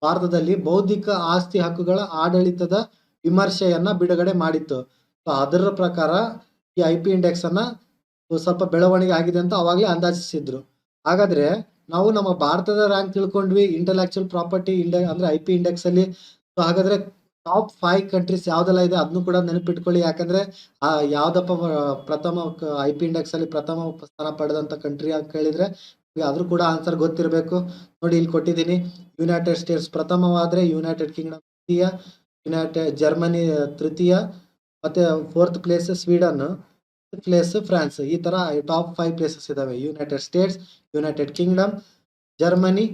ಭಾರತದಲ್ಲಿ ಬೌದ್ಧಿಕ ಆಸ್ತಿ ಹಕ್ಕುಗಳ ಆಡಳಿತದ ವಿಮರ್ಶೆಯನ್ನ ಬಿಡುಗಡೆ ಮಾಡಿತ್ತು. ಸೊ ಅದರ ಪ್ರಕಾರ ಈ IP ಇಂಡೆಕ್ಸ್ ಅನ್ನ ಸ್ವಲ್ಪ ಬೆಳವಣಿಗೆ ಆಗಿದೆ ಅಂತ ಅವಾಗಲೇ ಅಂದಾಜಿಸಿದ್ರು. ಹಾಗಾದ್ರೆ ನಾವು ನಮ್ಮ ಭಾರತದ ರ್ಯಾಂಕ್ ತಿಳ್ಕೊಂಡ್ವಿ ಇಂಟೆಲೆಕ್ಚುಯಲ್ ಪ್ರಾಪರ್ಟಿ ಇಂಡೆಕ್ಸ್ ಅಂದ್ರೆ IP ಇಂಡೆಕ್ಸ್ ಅಲ್ಲಿ. ಸೊ ಹಾಗಾದ್ರೆ ಟಾಪ್ 5 ಕಂಟ್ರೀಸ್ ಯಾವ್ದೆಲ್ಲ ಇದೆ ಅದನ್ನು ಕೂಡ ನೆನಪಿಟ್ಕೊಳ್ಳಿ. ಯಾಕಂದ್ರೆ ಯಾವ್ದಪ್ಪ ಪ್ರಥಮ IP ಇಂಡೆಕ್ಸ್ ಅಲ್ಲಿ ಪ್ರಥಮ ಸ್ಥಾನ ಪಡೆದಂತ ಕಂಟ್ರಿ ಅಂತ ಕೇಳಿದ್ರೆ ಆದ್ರೂ ಕೂಡ ಆನ್ಸರ್ ಗೊತ್ತಿರಬೇಕು. ನೋಡಿ, ಇಲ್ಲಿ ಕೊಟ್ಟಿದ್ದೀನಿ. ಯುನೈಟೆಡ್ ಸ್ಟೇಟ್ಸ್ ಪ್ರಥಮವಾದ್ರೆ ಯುನೈಟೆಡ್ ಕಿಂಗ್ಡಮ್ ದ್ವಿತೀಯ, ಜರ್ಮನಿ ತೃತೀಯ, ಮತ್ತೆ 4th place Sweden, place France. ಈ ತರ ಟಾಪ್ 5 ಪ್ಲೇಸಸ್ ಇದಾವೆ. United States, United Kingdom, Germany,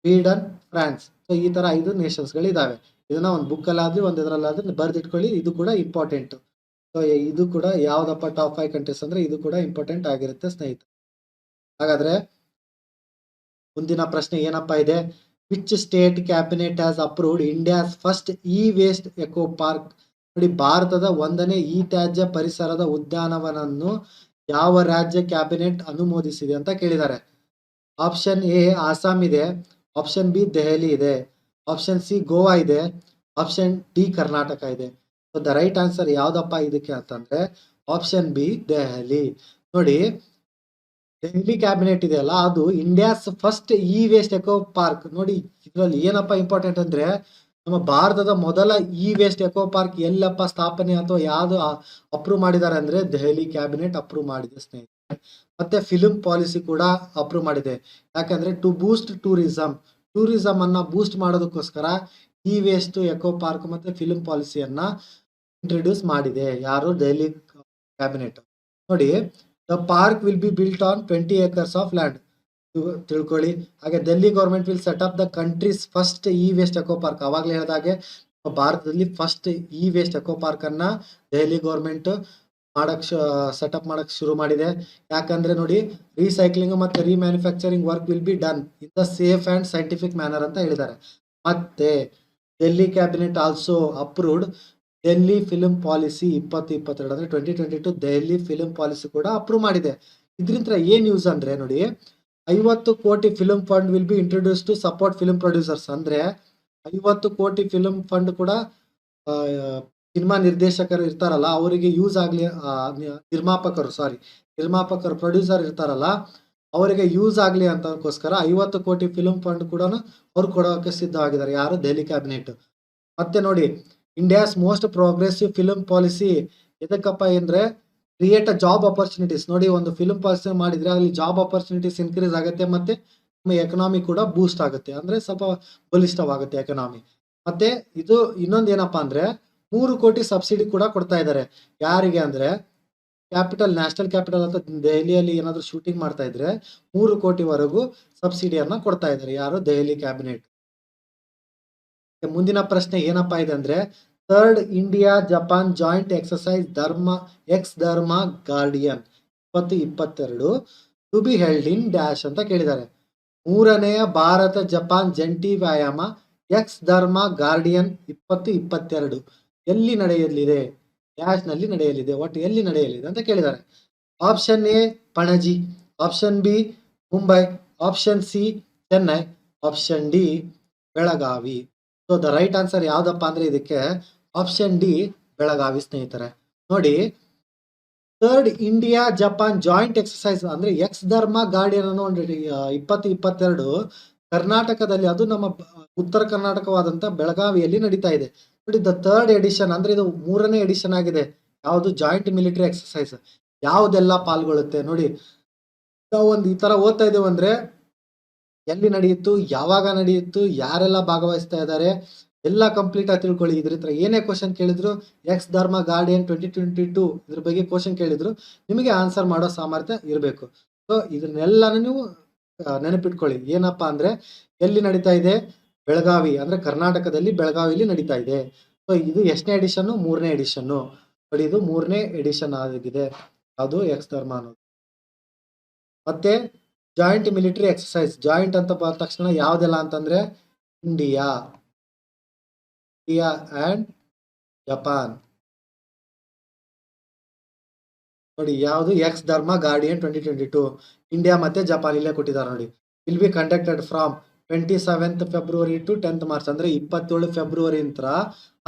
Sweden, France. So ಈ ತರ 5 ನೇಷನ್ಸ್ ಗಳು ಇದಾವೆ. ಇದನ್ನ ಒಂದು ಬುಕ್ ಅಲ್ಲಾದ್ರೂ ಒಂದು ಇದರಲ್ಲಾದ್ರೂ ಬರ್ದಿಟ್ಕೊಳ್ಳಿ. ಇದು ಕೂಡ ಇಂಪಾರ್ಟೆಂಟ್. ಸೊ ಇದು ಕೂಡ ಯಾವ್ದಪ್ಪ ಟಾಪ್ 5 ಕಂಟ್ರೀಸ್ ಅಂದ್ರೆ ಇದು ಕೂಡ ಇಂಪಾರ್ಟೆಂಟ್ ಆಗಿರುತ್ತೆ ಸ್ನೇಹಿತರೆ. ಹಾಗಾದ್ರೆ ಮುಂದಿನ ಪ್ರಶ್ನೆ ಏನಪ್ಪಾ ಇದೆ? Which state cabinet has approved India's first waste eco park? ನೋಡಿ, ಭಾರತದ 1ನೇ ತ್ಯಾಜ್ಯ ಪರಿಸರದ ಉದ್ಯಾನವನವನ್ನು ಯಾವ ರಾಜ್ಯ ಕ್ಯಾಬಿನೆಟ್ ಅನುಮೋದಿಸಿದೆ ಅಂತ ಕೇಳಿದ್ದಾರೆ. ಆಪ್ಷನ್ ಎ ಆಸಾಂ ಇದೆ, ಆಪ್ಷನ್ ಬಿ ದೆಹಲಿ ಇದೆ, ಆಪ್ಷನ್ ಸಿ ಗೋವಾ ಇದೆ, ಆಪ್ಷನ್ ಡಿ ಕರ್ನಾಟಕ ಇದೆ. ಸೊ ದ ರೈಟ್ ಆನ್ಸರ್ ಯಾವ್ದಪ್ಪ ಇದಕ್ಕೆ ಅಂತಂದ್ರೆ ಆಪ್ಷನ್ ಬಿ ದೆಹಲಿ. ನೋಡಿ, ದೆಹಲಿ ಕ್ಯಾಬಿನೆಟ್ ಇದೆಯಲ್ಲ, ಅದು India's first e waste eco park. ನೋಡಿ, ಇದರಲ್ಲಿ ಏನಪ್ಪ ಇಂಪಾರ್ಟೆಂಟ್ ಅಂದ್ರೆ ನಮ್ಮ ಭಾರತದ ಮೊದಲ ಇ ವೇಸ್ಟ್ ಎಕೋ ಪಾರ್ಕ್ ಎಲ್ಲಪ್ಪ ಸ್ಥಾಪನೆ ಅಥವಾ ಯಾವ್ದು ಅಪ್ರೂವ್ ಮಾಡಿದ್ದಾರೆ ಅಂದ್ರೆ ದೆಹಲಿ ಕ್ಯಾಬಿನೆಟ್ ಅಪ್ರೂವ್ ಮಾಡಿದೆ ಸ್ನೇಹಿತರೆ. ಮತ್ತೆ ಫಿಲ್ಮ್ ಪಾಲಿಸಿ ಕೂಡ ಅಪ್ರೂವ್ ಮಾಡಿದೆ. ಯಾಕಂದ್ರೆ ಟು ಬೂಸ್ಟ್ ಟೂರಿಸಂ ಅನ್ನ ಬೂಸ್ಟ್ ಮಾಡೋದಕ್ಕೋಸ್ಕರ ಇ ವೇಸ್ಟ್ ಎಕೋ ಪಾರ್ಕ್ ಮತ್ತೆ ಫಿಲ್ಮ್ ಪಾಲಿಸಿಯನ್ನ ಇಂಟ್ರೊಡ್ಯೂಸ್ ಮಾಡಿದೆ ಯಾರು, ದೆಹಲಿ ಕ್ಯಾಬಿನೆಟ್. ನೋಡಿ, the park will be built on 20 acres of land. ತಿಳ್ಕೊಳ್ಳಿ. ಹಾಗೆ Delhi government will set up the country's first e waste eco park. ಅವಾಗಲೇ ಹೇಳಿದಾಗೆ ಭಾರತದಲ್ಲಿ first e waste eco park ಅನ್ನ ದೆಹಲಿ ಗೌರ್ಮೆಂಟ್ ಸೆಟಪ್ ಮಾಡಕ್ ಶುರು ಮಾಡಿದೆ. ಯಾಕಂದ್ರೆ ನೋಡಿ, ರೀಸೈಕ್ಲಿಂಗ್ ಮತ್ತೆ remanufacturing work will be done in the safe and scientific manner ಅಂತ ಹೇಳಿದ್ದಾರೆ. ಮತ್ತೆ Delhi cabinet also approved Delhi film policy 2022 ಅಂದ್ರೆ 2022 ದೆಹಲಿ ಫಿಲ್ಮ್ ಪಾಲಿಸಿ ಕೂಡ ಅಪ್ರೂವ್ ಮಾಡಿದೆ. ಇದರಿಂದ ಏನ್ ಯೂಸ್ ಅಂದ್ರೆ ನೋಡಿ, 50 ಕೋಟಿ film fund will be introduce to support film producers. ಅಂದ್ರೆ 50 ಕೋಟಿ ಫಿಲ್ಮ್ ಫಂಡ್ ಕೂಡ ಸಿನಿಮಾ ನಿರ್ದೇಶಕರು ಇರ್ತಾರಲ್ಲ ಅವರಿಗೆ ಯೂಸ್ ಆಗ್ಲಿ, ನಿರ್ಮಾಪಕರು ಪ್ರೊಡ್ಯೂಸರ್ ಇರ್ತಾರಲ್ಲ ಅವರಿಗೆ ಯೂಸ್ ಆಗ್ಲಿ ಅಂತಕ್ಕೋಸ್ಕರ 50 ಕೋಟಿ ಫಿಲ್ಮ್ ಫಂಡ್ ಕೂಡ ಅವ್ರು ಕೊಡೋಕೆ ಸಿದ್ಧವಾಗಿದ್ದಾರೆ ಯಾರು, ದೆಹಲಿ ಕ್ಯಾಬಿನೆಟ್. ಮತ್ತೆ ನೋಡಿ, India's most progressive film policy ಎದಕ್ಕಪ್ಪ ಅಂದ್ರೆ ಕ್ರಿಯೇಟ್ ಅ ಜಾಬ್ ಅಪರ್ಚುನಿಟೀಸ್. ನೋಡಿ, ಒಂದು ಫಿಲ್ಮ್ ಪಾಲಿಸಿ ಮಾಡಿದ್ರೆ ಅಲ್ಲಿ ಜಾಬ್ ಅಪರ್ಚುನಿಟೀಸ್ ಇನ್ಕ್ರೀಸ್ ಆಗುತ್ತೆ ಮತ್ತೆ ನಮ್ಮ ಎಕನಾಮಿ ಕೂಡ ಬೂಸ್ಟ್ ಆಗುತ್ತೆ, ಅಂದ್ರೆ ಸ್ವಲ್ಪ ಬಲಿಷ್ಠವಾಗುತ್ತೆ ಎಕನಾಮಿ. ಮತ್ತೆ ಇದು ಇನ್ನೊಂದು ಏನಪ್ಪಾ ಅಂದ್ರೆ 3 ಕೋಟಿ ಸಬ್ಸಿಡಿ ಕೂಡ ಕೊಡ್ತಾ ಇದ್ದಾರೆ. ಯಾರಿಗೆ ಅಂದ್ರೆ ನ್ಯಾಷನಲ್ ಕ್ಯಾಪಿಟಲ್ ಅಂತ ದೆಹಲಿಯಲ್ಲಿ ಏನಾದ್ರು ಶೂಟಿಂಗ್ ಮಾಡ್ತಾ ಇದ್ರೆ 3 ಕೋಟಿವರೆಗೂ ಸಬ್ಸಿಡಿಯನ್ನ ಕೊಡ್ತಾ ಇದ್ದಾರೆ ಯಾರು, ದೆಹಲಿ ಕ್ಯಾಬಿನೆಟ್. ಮುಂದಿನ ಪ್ರಶ್ನೆ ಏನಪ್ಪಾ ಇದೆ ಅಂದ್ರೆ third India Japan joint exercise Dharma guardian 2022 to be held in dash ಅಂತ ಕೇಳಿದ್ದಾರೆ. 3ನೇ ಭಾರತ ಜಪಾನ್ ಜಂಟಿ ವ್ಯಾಯಾಮ ಎಕ್ಸ್ ಧರ್ಮ ಗಾರ್ಡಿಯನ್ 2022 ಎಲ್ಲಿ ನಡೆಯಲಿದೆ, ಡ್ಯಾಶ್ ನಲ್ಲಿ ನಡೆಯಲಿದೆ, ಒಟ್ಟು ಎಲ್ಲಿ ನಡೆಯಲಿದೆ ಅಂತ ಕೇಳಿದ್ದಾರೆ. Option A Panaji, option B Mumbai, option C Chennai, option D Belagavi. So the right answer ಯಾವ್ದಪ್ಪ ಅಂದ್ರೆ ಇದಕ್ಕೆ ಆಪ್ಷನ್ ಡಿ ಬೆಳಗಾವಿ ಸ್ನೇಹಿತರೆ. ನೋಡಿ, third India Japan joint exercise ಅಂದ್ರೆ ಎಕ್ಸ್ ಧರ್ಮ ಗಾರ್ಡಿಯನ್ ಅನ್ನೋ 2022 ಕರ್ನಾಟಕದಲ್ಲಿ, ಅದು ನಮ್ಮ ಉತ್ತರ ಕರ್ನಾಟಕವಾದಂತ ಬೆಳಗಾವಿಯಲ್ಲಿ ನಡೀತಾ ಇದೆ. ನೋಡಿ, ದ ಥರ್ಡ್ ಎಡಿಷನ್ ಅಂದ್ರೆ ಇದು 3ನೇ ಎಡಿಷನ್ ಆಗಿದೆ. ಯಾವುದು, ಜಾಯಿಂಟ್ ಮಿಲಿಟರಿ ಎಕ್ಸರ್ಸೈಸ್. ಯಾವುದೆಲ್ಲ ಪಾಲ್ಗೊಳ್ಳುತ್ತೆ ನೋಡಿ, ನಾವು ಒಂದು ಈ ತರ ಓದ್ತಾ ಇದ್ದೇವೆ ಅಂದ್ರೆ ಎಲ್ಲಿ ನಡೆಯಿತು, ಯಾವಾಗ ನಡೆಯಿತು, ಯಾರೆಲ್ಲ ಭಾಗವಹಿಸ್ತಾ ಇದ್ದಾರೆ ಎಲ್ಲ ಕಂಪ್ಲೀಟ್ ಆಗಿ ತಿಳ್ಕೊಳ್ಳಿ. ಇದ್ರ ಏನೇ ಕ್ವಶನ್ ಕೇಳಿದ್ರು ಎಕ್ಸ್ ಧರ್ಮ ಗಾರ್ಡಿಯನ್ 2022 ಇದ್ರ ಬಗ್ಗೆ ಕ್ವಶನ್ ಕೇಳಿದ್ರು ನಿಮಗೆ ಆನ್ಸರ್ ಮಾಡೋ ಸಾಮರ್ಥ್ಯ ಇರಬೇಕು. ಸೊ ಇದನ್ನೆಲ್ಲಾನು ನೀವು ನೆನಪಿಟ್ಕೊಳ್ಳಿ. ಏನಪ್ಪಾ ಅಂದ್ರೆ ಎಲ್ಲಿ ನಡೀತಾ ಇದೆ, ಬೆಳಗಾವಿ ಅಂದ್ರೆ ಕರ್ನಾಟಕದಲ್ಲಿ ಬೆಳಗಾವಿಲಿ ನಡೀತಾ ಇದೆ. ಸೊ ಇದು ಎಷ್ಟನೇ ಎಡಿಷನ್, 3ನೇ ಎಡಿಷನ್. ನೋಡಿ, ಇದು 3ನೇ ಎಡಿಷನ್ ಆಗಿದೆ ಅದು ಎಕ್ಸ್ ಧರ್ಮ ಅನ್ನೋದು. ಮತ್ತೆ ಜಾಯಿಂಟ್ ಮಿಲಿಟರಿ ಎಕ್ಸರ್ಸೈಸ್, ಜಾಯಿಂಟ್ ಅಂತ ಬಂದ ತಕ್ಷಣ ಯಾವ್ದೆಲ್ಲ ಅಂತಂದ್ರೆ ಇಂಡಿಯಾ ಅಂಡ್ ಜಪಾನ್. ನೋಡಿ, ಯಾವುದು ಎಕ್ಸ್ ಧರ್ಮ ಗಾರ್ಡಿಯನ್ 2022 ಇಂಡಿಯಾ ಮತ್ತೆ ಜಪಾನ್ ಇಲ್ಲೇ ಕೊಟ್ಟಿದ್ದಾರೆ ನೋಡಿ. Will be conducted from 27th February to 10th March ಅಂದ್ರೆ 27 ಫೆಬ್ರವರಿ ಇಂದ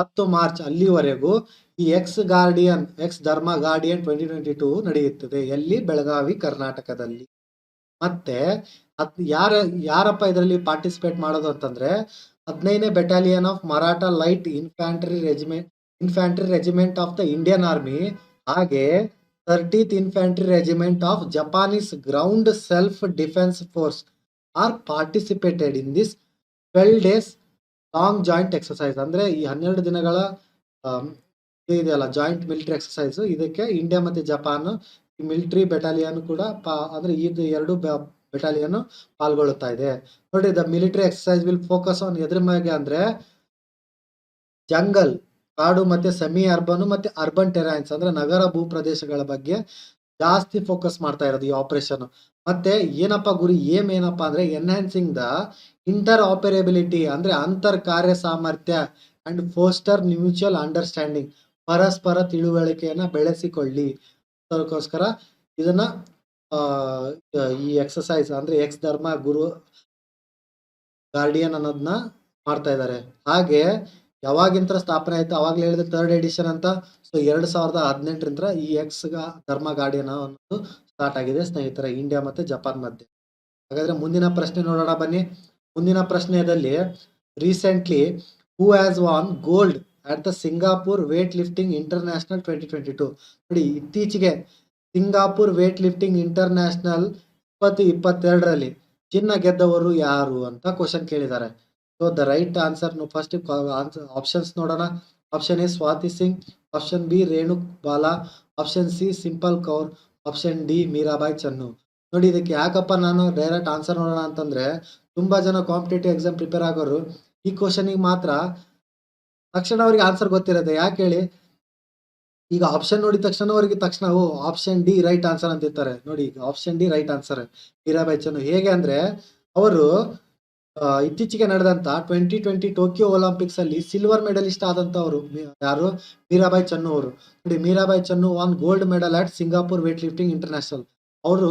10 ಮಾರ್ಚ್ ಅಲ್ಲಿವರೆಗೂ ಈ ಎಕ್ಸ್ ಧರ್ಮ ಗಾರ್ಡಿಯನ್ 2022 ನಡೆಯುತ್ತದೆ. ಎಲ್ಲಿ, ಬೆಳಗಾವಿ ಕರ್ನಾಟಕದಲ್ಲಿ. ಮತ್ತೆ ಯಾರಪ್ಪ ಇದರಲ್ಲಿ ಪಾರ್ಟಿಸಿಪೇಟ್ ಮಾಡೋದು ಅಂತಂದ್ರೆ 15ನೇ battalion of Maratha light infantry regiment of the Indian army, ಹಾಗೆ 30th infantry regiment of Japanese ground self defence force are participated in this 12 days long joint exercise. ಅಂದ್ರೆ ಈ 12 ದಿನಗಳ ಇದೆಯಲ್ಲ ಜಾಯಿಂಟ್ ಮಿಲಿಟರಿ ಎಕ್ಸರ್ಸೈಸ್, ಇದಕ್ಕೆ ಇಂಡಿಯಾ ಮತ್ತೆ ಜಪಾನ್ ಮಿಲಿಟರಿ ಬೆಟಾಲಿಯನ್ ಕೂಡ ಅಂದ್ರೆ ಇದು 2 ಬೆಟಾಲಿಯನ್ ಪಾಲ್ಗೊಳ್ಳುತ್ತಾ ಇದೆ. ನೋಡಿ, the military exercise will focus on ಎದ್ರ ಮೇಲೆ ಅಂದ್ರೆ ಜಂಗಲ್, ಕಾಡು ಮತ್ತೆ ಸೆಮಿ ಅರ್ಬನ್ ಮತ್ತೆ ಅರ್ಬನ್ ಟೆರೈನ್ಸ್ ಅಂದ್ರೆ ನಗರ ಭೂ ಪ್ರದೇಶಗಳ ಬಗ್ಗೆ ಜಾಸ್ತಿ ಫೋಕಸ್ ಮಾಡ್ತಾ ಇರೋದು ಈ ಆಪರೇಷನ್. ಮತ್ತೆ ಏನಪ್ಪಾ ಗುರಿ, ಏನಪ್ಪಾ ಅಂದ್ರೆ ಎನ್ಹಾನ್ಸಿಂಗ್ ದ ಇಂಟರ್ ಆಪರೇಬಿಲಿಟಿ ಅಂದ್ರೆ ಅಂತರ್ ಕಾರ್ಯ ಸಾಮರ್ಥ್ಯ ಅಂಡ್ ಫೋಸ್ಟರ್ ಮ್ಯೂಚುವಲ್ ಅಂಡರ್ಸ್ಟ್ಯಾಂಡಿಂಗ್, ಪರಸ್ಪರ ತಿಳುವಳಿಕೆಯನ್ನ ಬೆಳೆಸಿಕೊಳ್ಳಿ ಅದಕ್ಕೋಸ್ಕರ ಇದನ್ನ ಆ, ಈ ಎಕ್ಸಸೈಸ್ ಅಂದ್ರೆ ಎಕ್ಸ್ ಧರ್ಮ ಗುರು ಗಾರ್ಡಿಯನ್ ಅನ್ನೋದನ್ನ ಮಾಡ್ತಾ ಇದ್ದಾರೆ. ಹಾಗೆ ಯಾವಾಗಿಂತ ಸ್ಥಾಪನೆ ಆಯ್ತು ಅವಾಗ್ಲೇ ಹೇಳಿದ್ರೆ ಥರ್ಡ್ ಎಡಿಷನ್ ಅಂತ. ಸೊ 2018ರಿಂದ ಈ ಎಕ್ಸ್ ಧರ್ಮ ಗಾರ್ಡಿಯನ್ ಅನ್ನೋದು ಸ್ಟಾರ್ಟ್ ಆಗಿದೆ ಸ್ನೇಹಿತರೆ, ಇಂಡಿಯಾ ಮತ್ತೆ ಜಪಾನ್ ಮಧ್ಯೆ. ಹಾಗಾದ್ರೆ ಮುಂದಿನ ಪ್ರಶ್ನೆ ನೋಡೋಣ ಬನ್ನಿ. ಮುಂದಿನ ಪ್ರಶ್ನೆಯಲ್ಲಿ recently who has won gold at the Singapore weightlifting international 2022. ನೋಡಿ, ಇತ್ತೀಚೆಗೆ ಸಿಂಗಾಪುರ್ ವೇಟ್ ಲಿಫ್ಟಿಂಗ್ ಇಂಟರ್ನ್ಯಾಷನಲ್ 2022ರಲ್ಲಿ ಚಿನ್ನ ಗೆದ್ದವರು ಯಾರು ಅಂತ ಕ್ವಶನ್ ಕೇಳಿದ್ದಾರೆ. So the right answer first options ನೋಡೋಣ. Option A Swati Singh, option B Renu Bala, option C Simple Kaur, option D Mirabai Chanu. ನೋಡಿ, ಇದಕ್ಕೆ ಯಾಕಪ್ಪ ನಾನು ಡೈರೆಕ್ಟ್ ಆನ್ಸರ್ ನೋಡೋಣ ಅಂತಂದ್ರೆ, ತುಂಬಾ ಜನ ಕಾಂಪಿಟೇಟಿವ್ ಎಕ್ಸಾಮ್ ಪ್ರಿಪೇರ್ ಆಗೋರು ಈ ಕ್ವಶನಿಗೆ ಮಾತ್ರ ತಕ್ಷಣ ಅವ್ರಿಗೆ ಆನ್ಸರ್ ಗೊತ್ತಿರುತ್ತೆ. ಯಾಕೆ ಹೇಳಿ, ಈಗ ಆಪ್ಷನ್ ನೋಡಿದ ತಕ್ಷಣ ಅವರಿಗೆ ತಕ್ಷಣ ಆಪ್ಷನ್ ಡಿ ರೈಟ್ ಆನ್ಸರ್ ಅಂತ ಇರ್ತಾರೆ. ನೋಡಿ, ಈಗ option D right answer Mirabai Chanu. ಹೇಗೆ ಅಂದ್ರೆ, ಅವರು ಇತ್ತೀಚೆಗೆ ನಡೆದಂತ 2020 ಟೋಕಿಯೋ ಒಲಿಂಪಿಕ್ಸ್ ಅಲ್ಲಿ ಸಿಲ್ವರ್ ಮೆಡಲಿಸ್ಟ್ ಆದಂತವರು ಯಾರು, ಮೀರಾಬಾಯಿ ಚನ್ನು ಅವರು. ನೋಡಿ, Mirabai Chanu won gold medal at Singapore weightlifting international. ಅವರು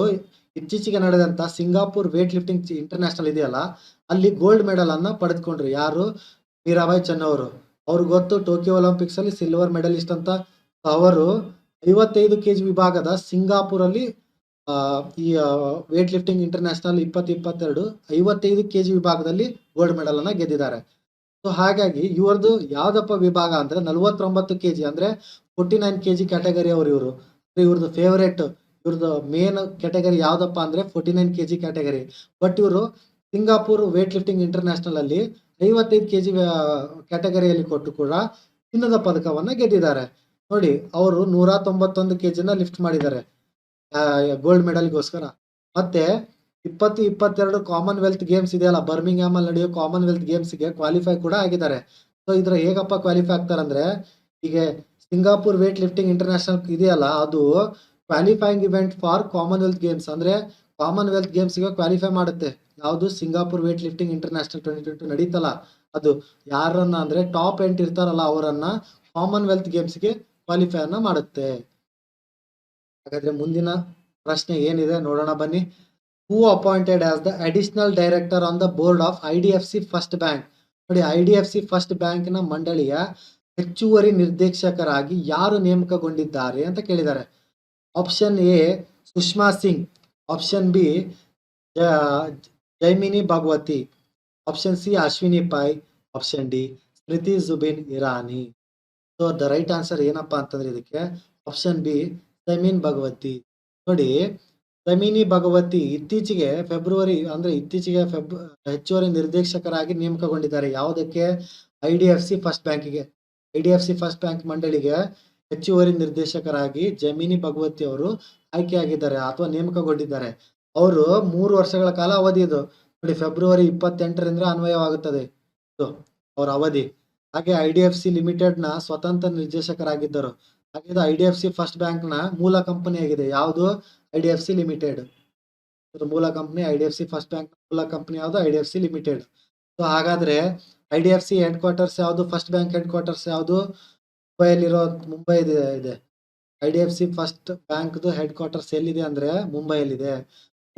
ಇತ್ತೀಚೆಗೆ ನಡೆದಂತ ಸಿಂಗಾಪುರ್ ವೇಟ್ ಲಿಫ್ಟಿಂಗ್ ಇಂಟರ್ನ್ಯಾಷನಲ್ ಇದೆಯಲ್ಲ, ಅಲ್ಲಿ ಗೋಲ್ಡ್ ಮೆಡಲ್ ಅನ್ನ ಪಡೆದುಕೊಂಡ್ರು. ಯಾರು, ಮೀರಾಬಾಯಿ ಚನ್ನು ಅವರು. ಅವ್ರಿಗೆ ಗೊತ್ತು ಟೋಕಿಯೋ ಒಲಿಂಪಿಕ್ಸ್ ಅಲ್ಲಿ ಸಿಲ್ವರ್ ಮೆಡಲಿಸ್ಟ್ ಅಂತ. ಅವರು 55 kg ವಿಭಾಗದ ಸಿಂಗಾಪುರ್ ಅಲ್ಲಿ ಈ ವೇಟ್ ಲಿಫ್ಟಿಂಗ್ ಇಂಟರ್ನ್ಯಾಷನಲ್ 2022 55 kg ವಿಭಾಗದಲ್ಲಿ ಗೋಲ್ಡ್ ಮೆಡಲ್ ಅನ್ನ ಗೆದ್ದಿದ್ದಾರೆ. ಸೊ ಹಾಗಾಗಿ ಇವ್ರದ್ದು ಯಾವ್ದಪ್ಪ ವಿಭಾಗ ಅಂದ್ರೆ 49 kg ಅಂದ್ರೆ 49 kg ಕ್ಯಾಟಗರಿ ಅವರು. ಇವ್ರದ್ದು ಫೇವರೇಟ್, ಇವ್ರದ್ದು ಮೇನ್ ಕ್ಯಾಟಗರಿ ಯಾವ್ದಪ್ಪ ಅಂದ್ರೆ 49 kg ಕ್ಯಾಟಗರಿ. ಬಟ್ ಇವರು ಸಿಂಗಾಪುರ್ ವೇಟ್ ಲಿಫ್ಟಿಂಗ್ ಇಂಟರ್ನ್ಯಾಷನಲ್ ಅಲ್ಲಿ 55 kg ಕ್ಯಾಟಗರಿಯಲ್ಲಿ ಕೊಟ್ಟು ಕೂಡ ಚಿನ್ನದ ಪದಕವನ್ನ ಗೆದ್ದಿದ್ದಾರೆ. ನೋಡಿ, ಅವರು 191 kg ಲಿಫ್ಟ್ ಮಾಡಿದ್ದಾರೆ ಗೋಲ್ಡ್ ಮೆಡಲ್ಗೋಸ್ಕರ. ಮತ್ತೆ 2022 ಕಾಮನ್ವೆಲ್ತ್ ಗೇಮ್ಸ್ ಇದೆಯಲ್ಲ, ಬರ್ಮಿಂಗ್ಹಾಮ್ ಅಲ್ಲಿ ನಡೆಯೋ ಕಾಮನ್ವೆಲ್ತ್ ಗೇಮ್ಸ್ ಗೆ ಕ್ವಾಲಿಫೈ ಕೂಡ ಆಗಿದ್ದಾರೆ. ಸೊ ಇದ್ರ ಹೇಗಪ್ಪ ಕ್ವಾಲಿಫೈ ಆಗ್ತಾರಂದ್ರೆ, ಈಗ ಸಿಂಗಾಪುರ್ ವೇಟ್ ಲಿಫ್ಟಿಂಗ್ ಇಂಟರ್ನ್ಯಾಷನಲ್ ಇದೆಯಲ್ಲ, ಅದು qualifying event for Commonwealth games. ಅಂದ್ರೆ ಕಾಮನ್ವೆಲ್ತ್ ಗೇಮ್ಸ್ ಗೆ ಕ್ವಾಲಿಫೈ ಮಾಡುತ್ತೆ. ಯಾವುದು, ಸಿಂಗಾಪುರ್ ವೇಟ್ ಲಿಫ್ಟಿಂಗ್ ಇಂಟರ್ನ್ಯಾಷನಲ್ 2022 ನಡೀತಲ್ಲ, ಅದು ಯಾರನ್ನ ಅಂದ್ರೆ ಟಾಪ್ 8 ಇರ್ತಾರಲ್ಲ ಅವರನ್ನ ಕಾಮನ್ವೆಲ್ತ್ ಗೇಮ್ಸ್ ಗೆ ಕ್ವಾಲಿಫೈ ಅನ್ನ ಮಾಡುತ್ತೆ. ಹಾಗಾದ್ರೆ ಮುಂದಿನ ಪ್ರಶ್ನೆ ಏನಿದೆ ನೋಡೋಣ ಬನ್ನಿ. Who appointed as the additional director on the board of IDFC first bank. ನೋಡಿ, IDFC ಫಸ್ಟ್ ಬ್ಯಾಂಕ್ ನ ಮಂಡಳಿಯ ಹೆಚ್ಚುವರಿ ನಿರ್ದೇಶಕರಾಗಿ ಯಾರು ನೇಮಕಗೊಂಡಿದ್ದಾರೆ ಅಂತ ಕೇಳಿದ್ದಾರೆ. Option A Sushma Singh, option B Jaimini Bhagwati, option C Ashwini Pai, option D Smriti Zubin Irani. So the right answer ಏನಪ್ಪಾ ಅಂತಂದ್ರೆ ಇದಕ್ಕೆ ಆಪ್ಷನ್ ಬಿ ಜೈಮಿನ್ ಭಗವತಿ. ನೋಡಿ, ಜೈಮಿನಿ ಭಗವತಿ ಇತ್ತೀಚೆಗೆ ಹೆಚ್ಚುವರಿ ನಿರ್ದೇಶಕರಾಗಿ ನೇಮಕಗೊಂಡಿದ್ದಾರೆ. ಯಾವುದಕ್ಕೆ, IDFC ಫಸ್ಟ್ ಬ್ಯಾಂಕಿಗೆ. IDFC ಫಸ್ಟ್ ಬ್ಯಾಂಕ್ ಮಂಡಳಿಗೆ ಹೆಚ್ಚುವರಿ ನಿರ್ದೇಶಕರಾಗಿ ಜೈಮಿನಿ ಭಗವತಿ ಅವರು ಆಯ್ಕೆಯಾಗಿದ್ದಾರೆ ಅಥವಾ ನೇಮಕಗೊಂಡಿದ್ದಾರೆ. ಅವರು 3 ವರ್ಷಗಳ ಕಾಲ ಅವಧಿ ಇದು. ನೋಡಿ, ಫೆಬ್ರವರಿ 28ರಿಂದ ಅನ್ವಯವಾಗುತ್ತದೆ ಇದು ಅವರ ಅವಧಿ. ಹಾಗೆ IDFC ಲಿಮಿಟೆಡ್ ನ ಸ್ವತಂತ್ರ ನಿರ್ದೇಶಕರಾಗಿದ್ದರು. ಹಾಗೆ IDFC ಫಸ್ಟ್ ಬ್ಯಾಂಕ್ ನ ಮೂಲ ಕಂಪನಿ ಆಗಿದೆ. ಯಾವುದು, IDFC ಲಿಮಿಟೆಡ್. ಮೂಲ ಕಂಪನಿ IDFC ಫಸ್ಟ್ ಬ್ಯಾಂಕ್ ಮೂಲ ಕಂಪನಿ ಯಾವುದು, IDFC ಲಿಮಿಟೆಡ್. ಸೊ ಹಾಗಾದ್ರೆ IDFC ಹೆಡ್ ಕ್ವಾರ್ಟರ್ಸ್ ಯಾವುದು, ಫಸ್ಟ್ ಬ್ಯಾಂಕ್ ಹೆಡ್ ಕ್ವಾರ್ಟರ್ಸ್ ಯಾವುದು, ಮುಂಬೈ ಇದೆ. IDFC first bank head quarters ಎಲ್ಲಿದೆ ಅಂದ್ರೆ ಮುಂಬೈಯಲ್ಲಿದೆ.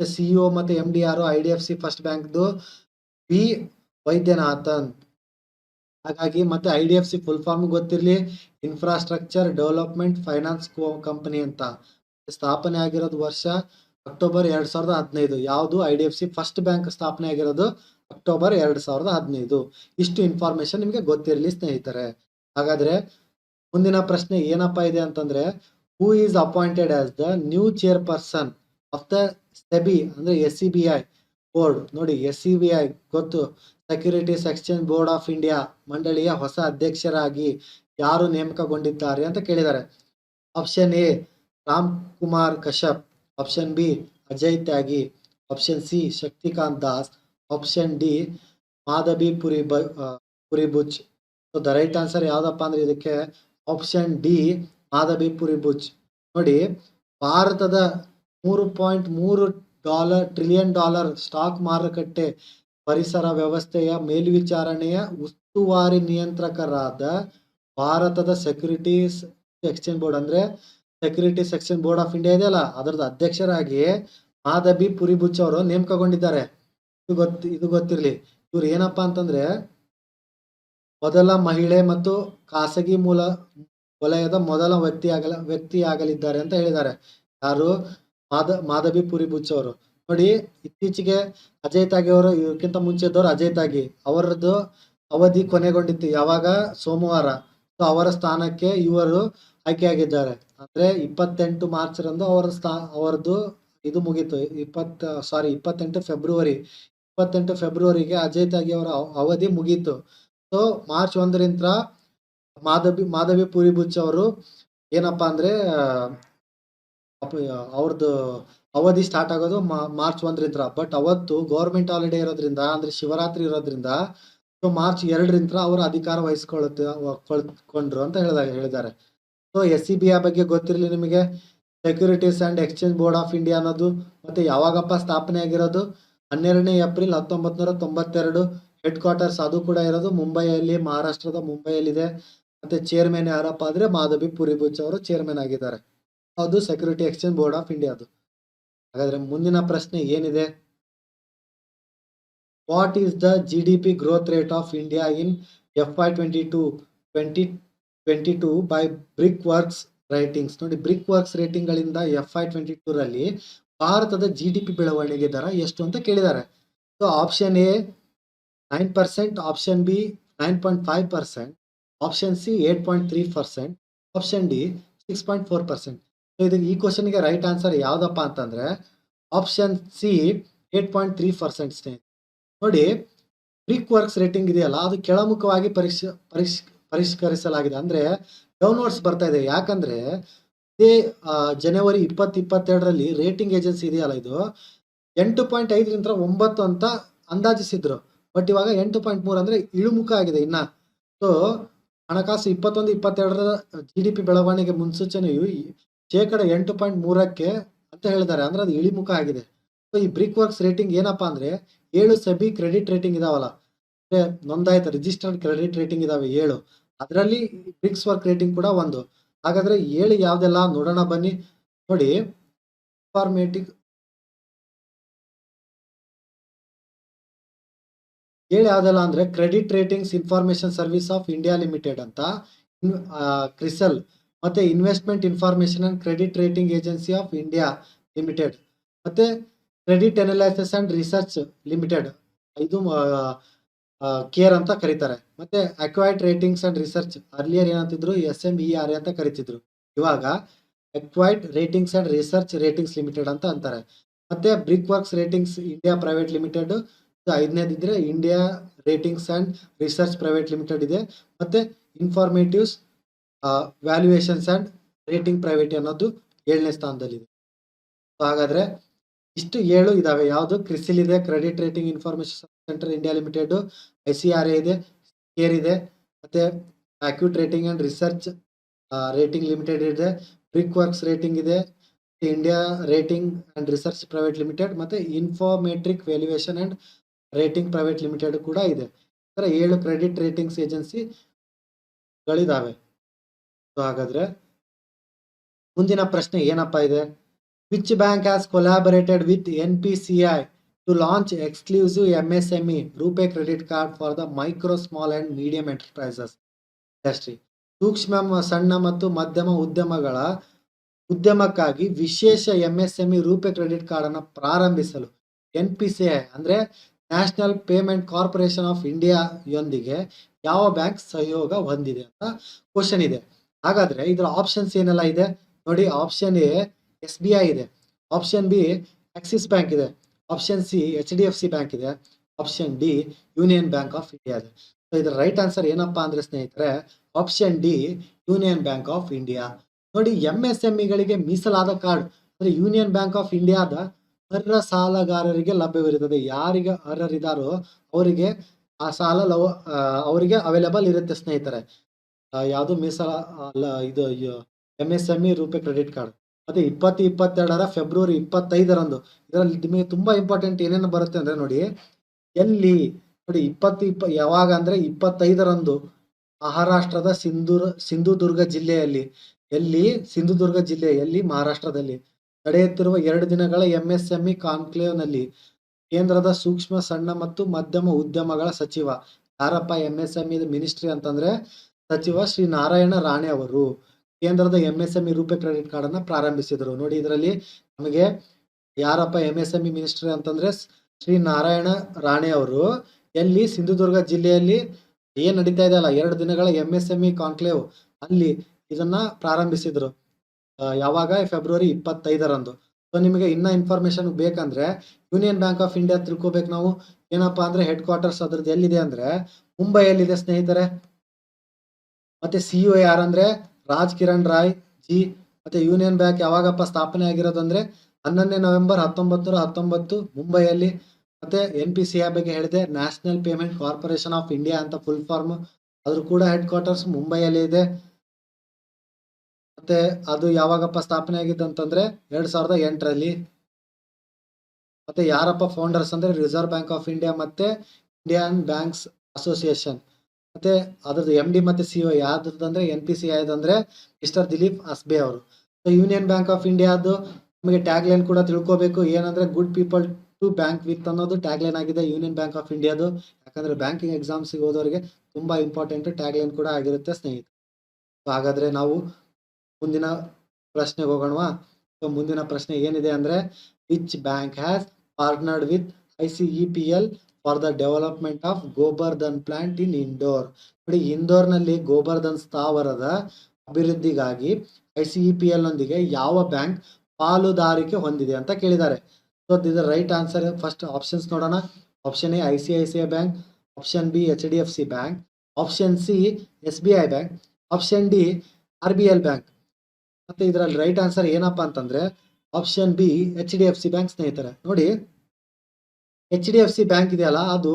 CEO ಮತ್ತೆ MD ಯಾರು, IDFC first bank B Vaidyanathan. ಹಾಗಾಗಿ ಮತ್ತೆ IDFC ಫುಲ್ ಫಾರ್ಮ್ ಗೊತ್ತಿರಲಿ, ಇನ್ಫ್ರಾಸ್ಟ್ರಕ್ಚರ್ ಡೆವಲಪ್ಮೆಂಟ್ ಫೈನಾನ್ಸ್ ಕಂಪನಿ ಅಂತ. ಸ್ಥಾಪನೆ ಆಗಿರೋದು ವರ್ಷ ಅಕ್ಟೋಬರ್ 2015. ಯಾವುದು, IDFC ಫಸ್ಟ್ ಬ್ಯಾಂಕ್ ಸ್ಥಾಪನೆ ಆಗಿರೋದು ಅಕ್ಟೋಬರ್ 2015. ಇಷ್ಟು ಇನ್ಫಾರ್ಮೇಶನ್ ನಿಮಗೆ ಗೊತ್ತಿರಲಿ ಸ್ನೇಹಿತರೆ. ಹಾಗಾದ್ರೆ ಮುಂದಿನ ಪ್ರಶ್ನೆ ಏನಪ್ಪಾ ಇದೆ ಅಂತಂದ್ರೆ, who is appointed as the new chairperson of the SEBI ಅಂದ್ರೆ SCBI ಬೋರ್ಡ್. ನೋಡಿ, SCBI ಗೊತ್ತು, securities exchange board of India ಮಂಡಳಿಯ ಹೊಸ ಅಧ್ಯಕ್ಷರಾಗಿ ಯಾರು ನೇಮಕಗೊಂಡಿದ್ದಾರೆ ಅಂತ ಕೇಳಿದ್ದಾರೆ. Option A Ram Kumar Kashyap, option B Ajay Tyagi, option C Shaktikanta Das, option D Madhavi Puri Buch. So the right answer ಯಾವ್ದಪ್ಪ ಅಂದ್ರೆ ಇದಕ್ಕೆ ಆಪ್ಷನ್ ಡಿ ಮಾಧವಿ ಪುರಿಬುಚ್. ನೋಡಿ, ಭಾರತದ $3.3 ಟ್ರಿಲಿಯನ್ ಸ್ಟಾಕ್ ಮಾರುಕಟ್ಟೆ ಪರಿಸರ ವ್ಯವಸ್ಥೆಯ ಮೇಲ್ವಿಚಾರಣೆಯ ಉಸ್ತುವಾರಿ ನಿಯಂತ್ರಕರಾದ ಭಾರತದ ಸೆಕ್ಯೂರಿಟೀಸ್ ಎಕ್ಸ್ಚೇಂಜ್ ಬೋರ್ಡ್ ಅಂದ್ರೆ securities exchange board of India ಇದೆಯಲ್ಲ, ಅದರದ ಅಧ್ಯಕ್ಷರಾಗಿ ಮಾಧಬಿ ಪುರಿಬುಚ್ ಅವರು ನೇಮಕಗೊಂಡಿದ್ದಾರೆ. ಇದು ಗೊತ್ತಿರಲಿ. ಇವ್ರು ಏನಪ್ಪಾ ಅಂತಂದ್ರೆ ಮೊದಲ ಮಹಿಳೆ ಮತ್ತು ಖಾಸಗಿ ವಲಯದ ಮೊದಲ ವ್ಯಕ್ತಿಯಾಗಲಿದ್ದಾರೆ ಅಂತ ಹೇಳಿದ್ದಾರೆ. ಯಾರು? ಮಾಧಬಿ ಪುರಿಬುಚ್ ಅವರು. ನೋಡಿ, ಇತ್ತೀಚೆಗೆ ಅಜಯ್ ತಾಗಿ ಅವರು, ಇವಕ್ಕಿಂತ ಮುಂಚೆ ಇದ್ದವರು ಅಜಯ್ ತಾಗಿ ಅವರದ್ದು ಅವಧಿ ಕೊನೆಗೊಂಡಿತ್ತು. ಯಾವಾಗ? ಸೋಮವಾರ. ಸೊ ಅವರ ಸ್ಥಾನಕ್ಕೆ ಇವರು ಆಯ್ಕೆಯಾಗಿದ್ದಾರೆ. ಅಂದ್ರೆ 28 ಮಾರ್ಚ್ ರಂದು ಅವರದ್ದು ಇದು ಮುಗೀತು. 28 ಫೆಬ್ರವರಿ. 28 ಫೆಬ್ರವರಿಗೆ ಅಜಯ್ ತಾಗಿ ಅವರ ಅವಧಿ ಮುಗೀತು. ಸೊ ಮಾರ್ಚ್ 1ರಿಂದ ಮಾಧವಿ ಪುರಿಬುಚ್ ಅವರು ಏನಪ್ಪಾ ಅಂದ್ರೆ ಅವ್ರದ್ದು ಅವಧಿ ಸ್ಟಾರ್ಟ್ ಆಗೋದು ಮಾರ್ಚ್ 1ರಿಂದ. ಬಟ್ ಅವತ್ತು ಗೌರ್ಮೆಂಟ್ ಹಾಲಿಡೇ ಇರೋದ್ರಿಂದ, ಅಂದ್ರೆ ಶಿವರಾತ್ರಿ ಇರೋದ್ರಿಂದ, ಸೊ ಮಾರ್ಚ್ 2ರಿಂದ ಅವರು ಅಧಿಕಾರ ವಹಿಸ್ಕೊಂಡ್ರು ಅಂತ ಹೇಳಿದ್ದಾರೆ. ಸೊ SCBI ಬಗ್ಗೆ ಗೊತ್ತಿರಲಿ ನಿಮಗೆ. Securities and exchange board of India ಅನ್ನೋದು ಮತ್ತೆ ಯಾವಾಗಪ್ಪ ಸ್ಥಾಪನೆ ಆಗಿರೋದು? 12 ಏಪ್ರಿಲ್ 1992. ಹೆಡ್ ಕ್ವಾರ್ಟರ್ಸ್ ಅದು ಕೂಡ ಇರೋದು ಮುಂಬೈಯಲ್ಲಿ, ಮಹಾರಾಷ್ಟ್ರದ ಮುಂಬೈಯಲ್ಲಿದೆ. ಮತ್ತೆ ಚೇರ್ಮನ್ ಯಾರಪ್ಪ ಅಂದ್ರೆ ಮಾಧಬಿ ಪುರಿಬುಚ್ ಅವರು ಚೇರ್ಮನ್ ಆಗಿದ್ದಾರೆ. ಅದು security exchange board of India ಅದು. ಹಾಗಾದ್ರೆ ಮುಂದಿನ ಪ್ರಶ್ನೆ ಏನಿದೆ? What is the GDP growth rate of India in FY 2022 by Brick works ratings? ನೋಡಿ, ಬ್ರಿಕ್ ವರ್ಕ್ಸ್ ರೇಟಿಂಗ್ ಗಳಿಂದ FY 2022 ರಲ್ಲಿ ಭಾರತದ GDP ಬೆಳವಣಿಗೆ ದರ ಎಷ್ಟು ಅಂತ ಕೇಳಿದ್ದಾರೆ. So option A 9%, option B 9.5%, option C 8.3%, option D 6.4%. So ಈ ಕ್ವಶನ್ಗೆ ರೈಟ್ ಆನ್ಸರ್ ಯಾವ್ದಪ್ಪ ಅಂತಂದ್ರೆ ಆಪ್ಷನ್ ಸಿ 8.3% ಸ್ನೇಹಿತರೆ. ನೋಡಿ, ಬ್ರಿಕ್ ವರ್ಕ್ಸ್ ರೇಟಿಂಗ್ ಇದೆಯಲ್ಲ, ಅದು ಕೆಳಮುಖವಾಗಿ ಪರಿಷ್ಕರಿಸಲಾಗಿದೆ. ಅಂದ್ರೆ ಡೌನ್ವರ್ಡ್ಸ್ ಬರ್ತಾ ಇದೆ. ಯಾಕಂದ್ರೆ ಇದೇ ಜನವರಿ 2022ರಲ್ಲಿ ರೇಟಿಂಗ್ ಏಜೆನ್ಸಿ ಇದೆಯಲ್ಲ, ಇದು 8.5ರಿಂದ 9 ಅಂತ ಅಂದಾಜಿಸಿದ್ರು. ಬಟ್ ಇವಾಗ 8.3 ಅಂದ್ರೆ ಇಳುಮುಖ ಆಗಿದೆ ಇನ್ನ. ಸೊ ಹಣಕಾಸು 21-22ರ GDP ಬೆಳವಣಿಗೆ ಮುನ್ಸೂಚನೆಯು 8.3% ಅಂತ ಹೇಳಿದ್ದಾರೆ. ಅಂದ್ರೆ ಅದು ಇಳಿಮುಖ ಆಗಿದೆ. ಸೊ ಈ ಬ್ರಿಕ್ ವರ್ಕ್ಸ್ ರೇಟಿಂಗ್ ಏನಪ್ಪಾ ಅಂದ್ರೆ 7 ಸೆಬಿ ಕ್ರೆಡಿಟ್ ರೇಟಿಂಗ್ ಇದಾವಲ್ಲ, ನೋಂದಾಯಿತ ರಿಜಿಸ್ಟರ್ಡ್ ಕ್ರೆಡಿಟ್ ರೇಟಿಂಗ್ ಇದಾವೆ 7. ಅದರಲ್ಲಿ ಬ್ರಿಕ್ಸ್ ವರ್ಕ್ ರೇಟಿಂಗ್ ಕೂಡ ಒಂದು. ಹಾಗಾದ್ರೆ 7 ಯಾವ್ದೆಲ್ಲ ನೋಡೋಣ ಬನ್ನಿ. ನೋಡಿ, ಇನ್ಫಾರ್ಮೇಟಿವ್ 7 ಯಾವ್ದೆಲ್ಲ ಅಂದ್ರೆ credit ratings information service of India limited ಅಂತ, ಕ್ರಿಸಲ್, ಮತ್ತೆ investment information and credit rating agency of India limited, ಮತ್ತೆ credit analysis and research limited, ಇದು ಕೇರ್ ಅಂತ ಕರೀತಾರೆ. ಮತ್ತೆ acquired ratings and research, earlier ಏನಂತಿದ್ರು SMERA ಅಂತ ಕರಿತಿದ್ರು, ಇವಾಗ acquired ratings and research ratings limited ಅಂತ ಅಂತಾರೆ. ಮತ್ತೆ brick works ratings India private limited, 5ನೇದಿದ್ರೆ India ratings and research private limited ಇದೆ. ಮತ್ತೆ informatives valuations and rating private ಅನ್ನೋದು 7ನೇ ಸ್ಥಾನದಲ್ಲಿದೆ. ಹಾಗಾದ್ರೆ ಇಷ್ಟು 7 ಇದಾವೆ. ಯಾವುದು? ಕ್ರಿಸಿಲ್ ಇದೆ, credit rating information center India limited, ICRA ಇದೆ, ಕೇರ್ ಇದೆ, ಮತ್ತೆ acute rating and research rating limited ಇದೆ, ಬ್ರಿಕ್ ವರ್ಕ್ಸ್ ರೇಟಿಂಗ್ ಇದೆ, India rating and research private limited, ಮತ್ತೆ informetric valuation and rating private limited ಕೂಡ ಇದೆ. 7 ಕ್ರೆಡಿಟ್ ರೇಟಿಂಗ್ಸ್ ಏಜೆನ್ಸಿಗಳಿದಾವೆ. ಹಾಗಾದ್ರೆ ಮುಂದಿನ ಪ್ರಶ್ನೆ ಏನಪ್ಪಾ ಇದೆ? Which bank has collaborated with NPCI to launch exclusive MSME RuPay credit card for the micro, small and medium enterprises industry? ಸೂಕ್ಷ್ಮ, ಸಣ್ಣ ಮತ್ತು ಮಧ್ಯಮ ಉದ್ಯಮಕ್ಕಾಗಿ ವಿಶೇಷ MSME ರೂಪೇ ಕ್ರೆಡಿಟ್ ಕಾರ್ಡ್ ಅನ್ನು ಪ್ರಾರಂಭಿಸಲು NPCI ಅಂದ್ರೆ national payment corporation of India ಯೊಂದಿಗೆ ಯಾವ ಬ್ಯಾಂಕ್ ಸಹಯೋಗ ಹೊಂದಿದೆ ಅಂತ ಕ್ವಶನ್ ಇದೆ. ಹಾಗಾದ್ರೆ ಇದರ ಆಪ್ಷನ್ಸ್ ಏನೆಲ್ಲ ಇದೆ ನೋಡಿ. ಆಪ್ಷನ್ ಎ SBI ಇದೆ, ಆಪ್ಷನ್ ಬಿ ಆಕ್ಸಿಸ್ ಬ್ಯಾಂಕ್ ಇದೆ, ಆಪ್ಷನ್ ಸಿ HDFC ಬ್ಯಾಂಕ್ ಇದೆ, option D union Bank of India ಇದೆ. ಸೊ ಇದರ ರೈಟ್ ಆನ್ಸರ್ ಏನಪ್ಪಾ ಅಂದ್ರೆ ಸ್ನೇಹಿತರೆ option D union Bank of India. ನೋಡಿ, MSMEಗಳಿಗೆ ಮೀಸಲಾದ ಕಾರ್ಡ್ ಅಂದ್ರೆ ಯೂನಿಯನ್ ಬ್ಯಾಂಕ್ ಆಫ್ ಇಂಡಿಯಾದ ಅರ್ಹ ಸಾಲಗಾರರಿಗೆ ಲಭ್ಯವಿರುತ್ತದೆ. ಯಾರಿಗೆ ಅರ್ಹರಿದ್ದಾರೋ ಅವರಿಗೆ ಆ ಸಾಲ ಅವರಿಗೆ ಅವೈಲೇಬಲ್ ಇರುತ್ತೆ ಸ್ನೇಹಿತರೆ. ಯಾವುದು ಇದು MSME ರೂಪೇ ಕ್ರೆಡಿಟ್ ಕಾರ್ಡ್. ಮತ್ತೆ 2022ರ ಫೆಬ್ರವರಿ 25ರಂದು ಇದರಲ್ಲಿ ನಿಮಗೆ ತುಂಬಾ ಇಂಪಾರ್ಟೆಂಟ್ ಏನೇನು ಬರುತ್ತೆ ಅಂದ್ರೆ ನೋಡಿ, ಎಲ್ಲಿ ನೋಡಿ ಯಾವಾಗ ಅಂದ್ರೆ 25ರಂದು ಮಹಾರಾಷ್ಟ್ರದ ಸಿಂಧುದುರ್ಗ ಜಿಲ್ಲೆಯಲ್ಲಿ ಎಲ್ಲಿ? ಸಿಂಧುದುರ್ಗ ಜಿಲ್ಲೆಯಲ್ಲಿ, ಮಹಾರಾಷ್ಟ್ರದಲ್ಲಿ ನಡೆಯುತ್ತಿರುವ 2 ದಿನಗಳ ಎಂಎಸ್ಎಂಇ ಕಾನ್ಕ್ಲೇವ್ನಲ್ಲಿ ಕೇಂದ್ರದ ಸೂಕ್ಷ್ಮ, ಸಣ್ಣ ಮತ್ತು ಮಧ್ಯಮ ಉದ್ಯಮಗಳ ಸಚಿವ ಯಾರಪ್ಪ? ಎಂಎಸ್ಎಂಇ ಮಿನಿಸ್ಟ್ರಿ ಅಂತಂದ್ರೆ ಸಚಿವ ಶ್ರೀ ನಾರಾಯಣ ರಾಣೆ ಅವರು ಕೇಂದ್ರದ ಎಂಎಸ್ಎಂಇ ರೂಪೆ ಕ್ರೆಡಿಟ್ ಕಾರ್ಡ್ ಅನ್ನ ಪ್ರಾರಂಭಿಸಿದರು. ನೋಡಿ, ಇದರಲ್ಲಿ ನಮಗೆ ಯಾರಪ್ಪ ಎಂಎಸ್ಎಂಇ ಮಿನಿಸ್ಟ್ರಿ ಅಂತಂದ್ರೆ ಶ್ರೀ ನಾರಾಯಣ ರಾಣೆ ಅವರು ಎಲ್ಲಿ? ಸಿಂಧುದುರ್ಗ ಜಿಲ್ಲೆಯಲ್ಲಿ ಏನ್ ನಡೀತಾ ಇದೆ ಅಲ್ಲ 2 ದಿನಗಳ ಎಂಎಸ್ಎಂಇ ಕಾನ್ಕ್ಲೇವ್, ಅಲ್ಲಿ ಇದನ್ನ ಪ್ರಾರಂಭಿಸಿದ್ರು. ಯಾವಾಗ? ಫೆಬ್ರವರಿ 25ರಂದು. ಸೊ ನಿಮಗೆ ಇನ್ನ ಇನ್ಫಾರ್ಮೇಶನ್ ಬೇಕಂದ್ರೆ ಯೂನಿಯನ್ ಬ್ಯಾಂಕ್ ಆಫ್ ಇಂಡಿಯಾ ತಿಳ್ಕೊಬೇಕು ನಾವು. ಏನಪ್ಪಾ ಅಂದ್ರೆ ಹೆಡ್ ಕ್ವಾರ್ಟರ್ಸ್ ಅದ್ರದ್ದು ಎಲ್ಲಿದೆ ಅಂದ್ರೆ ಮುಂಬೈಯಲ್ಲಿದೆ ಸ್ನೇಹಿತರೆ. ಮತ್ತೆ ಸಿಇಒ ಯಾರಂದ್ರೆ ರಾಜ್ ಕಿರಣ್ ರಾಯ್ ಜಿ. ಮತ್ತೆ ಯೂನಿಯನ್ ಬ್ಯಾಂಕ್ ಯಾವಾಗಪ್ಪ ಸ್ಥಾಪನೆ ಆಗಿರೋದಂದ್ರೆ 11 ನವೆಂಬರ್ 1919 ಮುಂಬೈಯಲ್ಲಿ. ಮತ್ತೆ NPCI ಬಗ್ಗೆ ಹೇಳಿದೆ, national payment corporation of India ಅಂತ ಫುಲ್ ಫಾರ್ಮ್. ಅದ್ರ ಕೂಡ ಹೆಡ್ ಕ್ವಾರ್ಟರ್ಸ್ ಮುಂಬೈಯಲ್ಲಿ ಇದೆ. ಮತ್ತೆ ಅದು ಯಾವಾಗಪ್ಪ ಸ್ಥಾಪನೆ ಆಗಿದ್ದಂತಂದ್ರೆ 2008ರಲ್ಲಿ. ಮತ್ತೆ ಯಾರಪ್ಪ ಫೌಂಡರ್ಸ್ ಅಂದ್ರೆ ರಿಸರ್ವ್ ಬ್ಯಾಂಕ್ ಆಫ್ ಇಂಡಿಯಾ ಮತ್ತೆ ಇಂಡಿಯನ್ ಬ್ಯಾಂಕ್ಸ್ ಅಸೋಸಿಯೇಷನ್. ಮತ್ತೆ ಅದ್ರದ್ದು MD ಮತ್ತೆ CEO ಯಾವ್ದಂದ್ರೆ NPCI ಅಂದ್ರೆ ಮಿಸ್ಟರ್ ದಿಲೀಪ್ ಅಸ್ಬೆ ಅವರು. ಸೊ ಯೂನಿಯನ್ ಬ್ಯಾಂಕ್ ಆಫ್ ಇಂಡಿಯಾದು ನಮಗೆ ಟ್ಯಾಗ್ ಲೈನ್ ಕೂಡ ತಿಳ್ಕೋಬೇಕು. ಏನಂದ್ರೆ good people to bank with ಅನ್ನೋದು ಟ್ಯಾಗ್ ಲೈನ್ ಆಗಿದೆ ಯೂನಿಯನ್ ಬ್ಯಾಂಕ್ ಆಫ್ ಇಂಡಿಯಾದು. ಯಾಕಂದ್ರೆ ಬ್ಯಾಂಕಿಂಗ್ ಎಕ್ಸಾಮ್ಸ್ ಹೋದವರಿಗೆ ತುಂಬಾ ಇಂಪಾರ್ಟೆಂಟ್ ಟ್ಯಾಗ್ ಲೈನ್ ಕೂಡ ಆಗಿರುತ್ತೆ ಸ್ನೇಹಿತರೆ. ಹಾಗಾದ್ರೆ ನಾವು ಮುಂದಿನ ಪ್ರಶ್ನೆಗೆ ಹೋಗೋಣವಾ? ಸೊ ಮುಂದಿನ ಪ್ರಶ್ನೆ ಏನಿದೆ ಅಂದ್ರೆ which bank has partnered with ICEPL for the development of Gobardhan plant in Indore. ನೋಡಿ, ಇಂದೋರ್ನಲ್ಲಿ ಗೋಬರ್ಧನ್ ಸ್ಥಾವರದ ಅಭಿವೃದ್ಧಿಗಾಗಿ ICEPL ನೊಂದಿಗೆ ಯಾವ ಬ್ಯಾಂಕ್ ಪಾಲುದಾರಿಕೆ ಹೊಂದಿದೆ ಅಂತ ಕೇಳಿದ್ದಾರೆ. So this right answer. First options ನೋಡೋಣ. Option A ICICI bank, option B HDFC bank, option C SBI bank, option D RBL bank. ಮತ್ತೆ ಇದರಲ್ಲಿ ರೈಟ್ ಆನ್ಸರ್ ಏನಪ್ಪಾ ಅಂತಂದ್ರೆ ಆಪ್ಷನ್ ಬಿ HDFC ಬ್ಯಾಂಕ್ ಸ್ನೇಹಿತರೆ. ನೋಡಿ, HDFC ಬ್ಯಾಂಕ್ ಇದೆಯಲ್ಲ ಅದು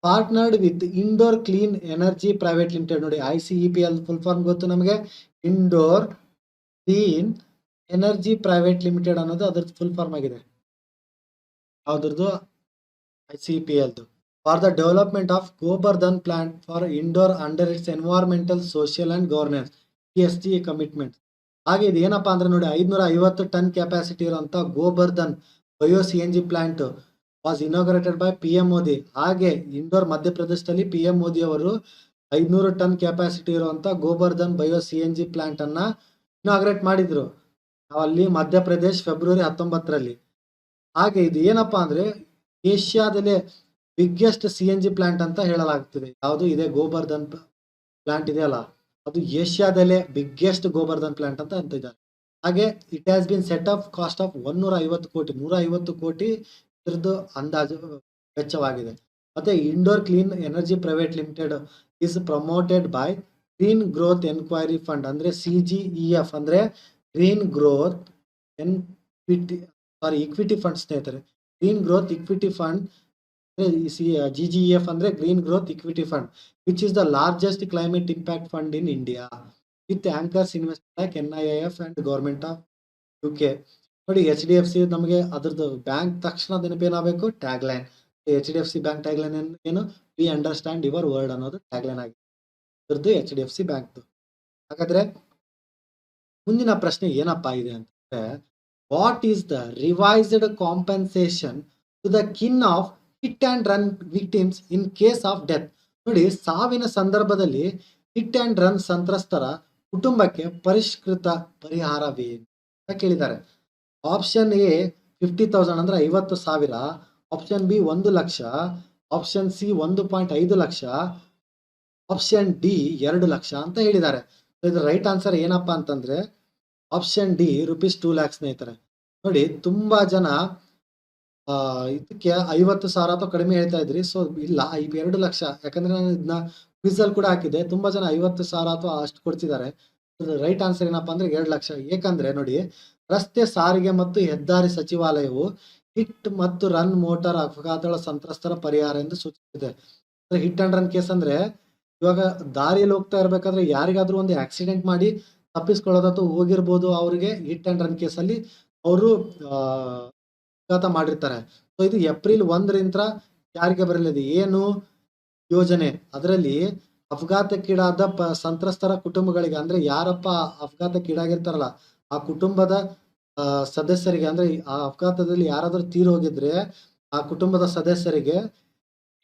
partnered with Indore clean energy private limited. ನೋಡಿ, ICEPL ಫುಲ್ ಫಾರ್ಮ್ ಗೊತ್ತು ನಮಗೆ, Indore clean energy private limited ಅನ್ನೋದು ಅದ್ರದ್ದು ಫುಲ್ ಫಾರ್ಮ್ ಆಗಿದೆ. ಅದ್ರದ್ದು ICEPL for the development of Gobardhan plant for Indore under its environmental, social and governance ESG commitment. ಹಾಗೆ ಇದು ಏನಪ್ಪಾ ಅಂದ್ರೆ ನೋಡಿ, 550 ಟನ್ ಕೆಪಾಸಿಟಿ ಇರುವಂತ Gobardhan bio CNG plant was inaugurated by PM Modi. ಹಾಗೆ ಇಂದೋರ್ ಮಧ್ಯಪ್ರದೇಶದಲ್ಲಿ PM ಮೋದಿ ಅವರು 500 ಟನ್ ಕೆಪಾಸಿಟಿ ಇರುವಂತ ಗೋಬರ್ಧನ್ ಬಯೋ CNG ಪ್ಲಾಂಟ್ ಅನ್ನ ಇನಾಗ್ರೇಟ್ ಮಾಡಿದ್ರು ಅಲ್ಲಿ ಮಧ್ಯಪ್ರದೇಶ್ ಫೆಬ್ರವರಿ 19ರಲ್ಲಿ. ಹಾಗೆ ಇದು ಏನಪ್ಪಾ ಅಂದ್ರೆ ಏಷ್ಯಾದಲ್ಲೇ ಬಿಗ್ಗೆಸ್ಟ್ CNG ಪ್ಲಾಂಟ್ ಅಂತ ಹೇಳಲಾಗ್ತಿದೆ. ಯಾವುದು ಇದೆ? ಗೋಬರ್ಧನ್ ಪ್ಲಾಂಟ್ ಇದೆಯಲ್ಲ ಅದು ಏಷ್ಯಾದಲ್ಲೇ ಬಿಗ್ಗೆಸ್ಟ್ ಗೋಬರ್ಧನ್ ಪ್ಲಾಂಟ್ ಅಂತ ಅಂತಿದ್ದಾರೆ. ಹಾಗೆ it has been set of cost of 150 ಕೋಟಿ ಇದ್ರದ್ದು ಅಂದಾಜು ವೆಚ್ಚವಾಗಿದೆ. ಮತ್ತೆ indoor clean energy private limited is promoted by green growth enquiry fund ಅಂದ್ರೆ CGEF ಅಂದ್ರೆ ಗ್ರೀನ್ ಗ್ರೋತ್ ಇಕ್ವಿಟಿ ಫಂಡ್ ಸ್ನೇಹಿತರೆ. Green growth equity fund GGEF ಅಂದ್ರೆ green growth equity fund which is the largest climate impact fund in India with anchors investor like NIIF and government of UK. ನೋಡಿ, HDFC ನಮಗೆ ಅದ್ರದ್ದು bank ತಕ್ಷಣ ನೆನಪೇನಾಗಬೇಕು? Tagline. HDFC bank tagline ಏನು? We understand your world ಅನ್ನೋದು tag line ಆಗಿದೆ ಅದ್ರದ್ದು HDFC bank. ಹಾಗಾದ್ರೆ ಮುಂದಿನ ಪ್ರಶ್ನೆ ಏನಪ್ಪಾ ಇದೆ ಅಂತಂದ್ರೆ what is the revised compensation to the kin of hit and run victims in case of death. ನೋಡಿ, ಸಾವಿನ ಸಂದರ್ಭದಲ್ಲಿ ಹಿಟ್ ಅಂಡ್ ರನ್ ಸಂತ್ರಸ್ತರ ಕುಟುಂಬಕ್ಕೆ ಪರಿಷ್ಕೃತ ಪರಿಹಾರವೇನು ಅಂತ ಕೇಳಿದ್ದಾರೆ. ಆಪ್ಷನ್ ಎ 50,000 ಅಂದ್ರೆ 50,000, option B 1 lakh, option C 1.5 lakh, option D 2 lakh ಅಂತ ಹೇಳಿದ್ದಾರೆ. ಇದು ರೈಟ್ ಆನ್ಸರ್ ಏನಪ್ಪಾ ಅಂತಂದ್ರೆ ಆಪ್ಷನ್ ಡಿ ₹2 ಲ್ಯಾಕ್ ಸ್ನೇಹಿತರೆ. ನೋಡಿ, ತುಂಬಾ ಜನ ಇದಕ್ಕೆ 50,000 ಅಥವಾ ಕಡಿಮೆ ಹೇಳ್ತಾ ಇದ್ರಿ. ಸೊ ಇಲ್ಲ, 2 ಲಕ್ಷ. ಯಾಕಂದ್ರೆ ನಾನು ಇದನ್ನ ಕ್ವಿಜ್ ಅಲ್ಲಿ ಕೂಡ ಹಾಕಿದೆ. ತುಂಬಾ ಜನ 50,000 ಅಥವಾ ಅಷ್ಟು ಕೊಡ್ತಿದ್ದಾರೆ. ರೈಟ್ ಆನ್ಸರ್ ಏನಪ್ಪಾ ಅಂದ್ರೆ 2 ಲಕ್ಷ. ಏಕಂದ್ರೆ ನೋಡಿ, ರಸ್ತೆ ಸಾರಿಗೆ ಮತ್ತು ಹೆದ್ದಾರಿ ಸಚಿವಾಲಯವು ಹಿಟ್ ಮತ್ತು ರನ್ ಮೋಟಾರ್ ಅಪಘಾತಗಳ ಸಂತ್ರಸ್ತರ ಪರಿಹಾರ ಎಂದು ಸೂಚಿಸಿದೆ. ಹಿಟ್ ಅಂಡ್ ರನ್ ಕೇಸ್ ಅಂದ್ರೆ ಇವಾಗ ದಾರಿಯಲ್ಲಿ ಹೋಗ್ತಾ ಇರ್ಬೇಕಾದ್ರೆ ಯಾರಿಗಾದ್ರೂ ಒಂದು ಆಕ್ಸಿಡೆಂಟ್ ಮಾಡಿ ತಪ್ಪಿಸ್ಕೊಳ್ಳೋದತ್ತು ಹೋಗಿರ್ಬೋದು, ಅವ್ರಿಗೆ ಹಿಟ್ ಅಂಡ್ ರನ್ ಕೇಸಲ್ಲಿ ಅವರು ಅಪಘಾತ ಮಾಡಿರ್ತಾರೆ. ಸೊ ಇದು ಏಪ್ರಿಲ್ 1ರಿಂದ ಜಾರಿಗೆ ಬರಲಿದೆ ಏನು ಯೋಜನೆ. ಅದರಲ್ಲಿ ಅಪಘಾತಕ್ಕೀಡಾದ ಸಂತ್ರಸ್ತರ ಕುಟುಂಬಗಳಿಗೆ ಅಂದ್ರೆ ಯಾರಪ್ಪ ಅಪಘಾತಕ್ಕೀಡಾಗಿರ್ತಾರಲ್ಲ ಆ ಕುಟುಂಬದ ಸದಸ್ಯರಿಗೆ ಅಂದ್ರೆ ಆ ಅಪಘಾತದಲ್ಲಿ ಯಾರಾದ್ರೂ ತೀರಿ ಹೋಗಿದ್ರೆ ಆ ಕುಟುಂಬದ ಸದಸ್ಯರಿಗೆ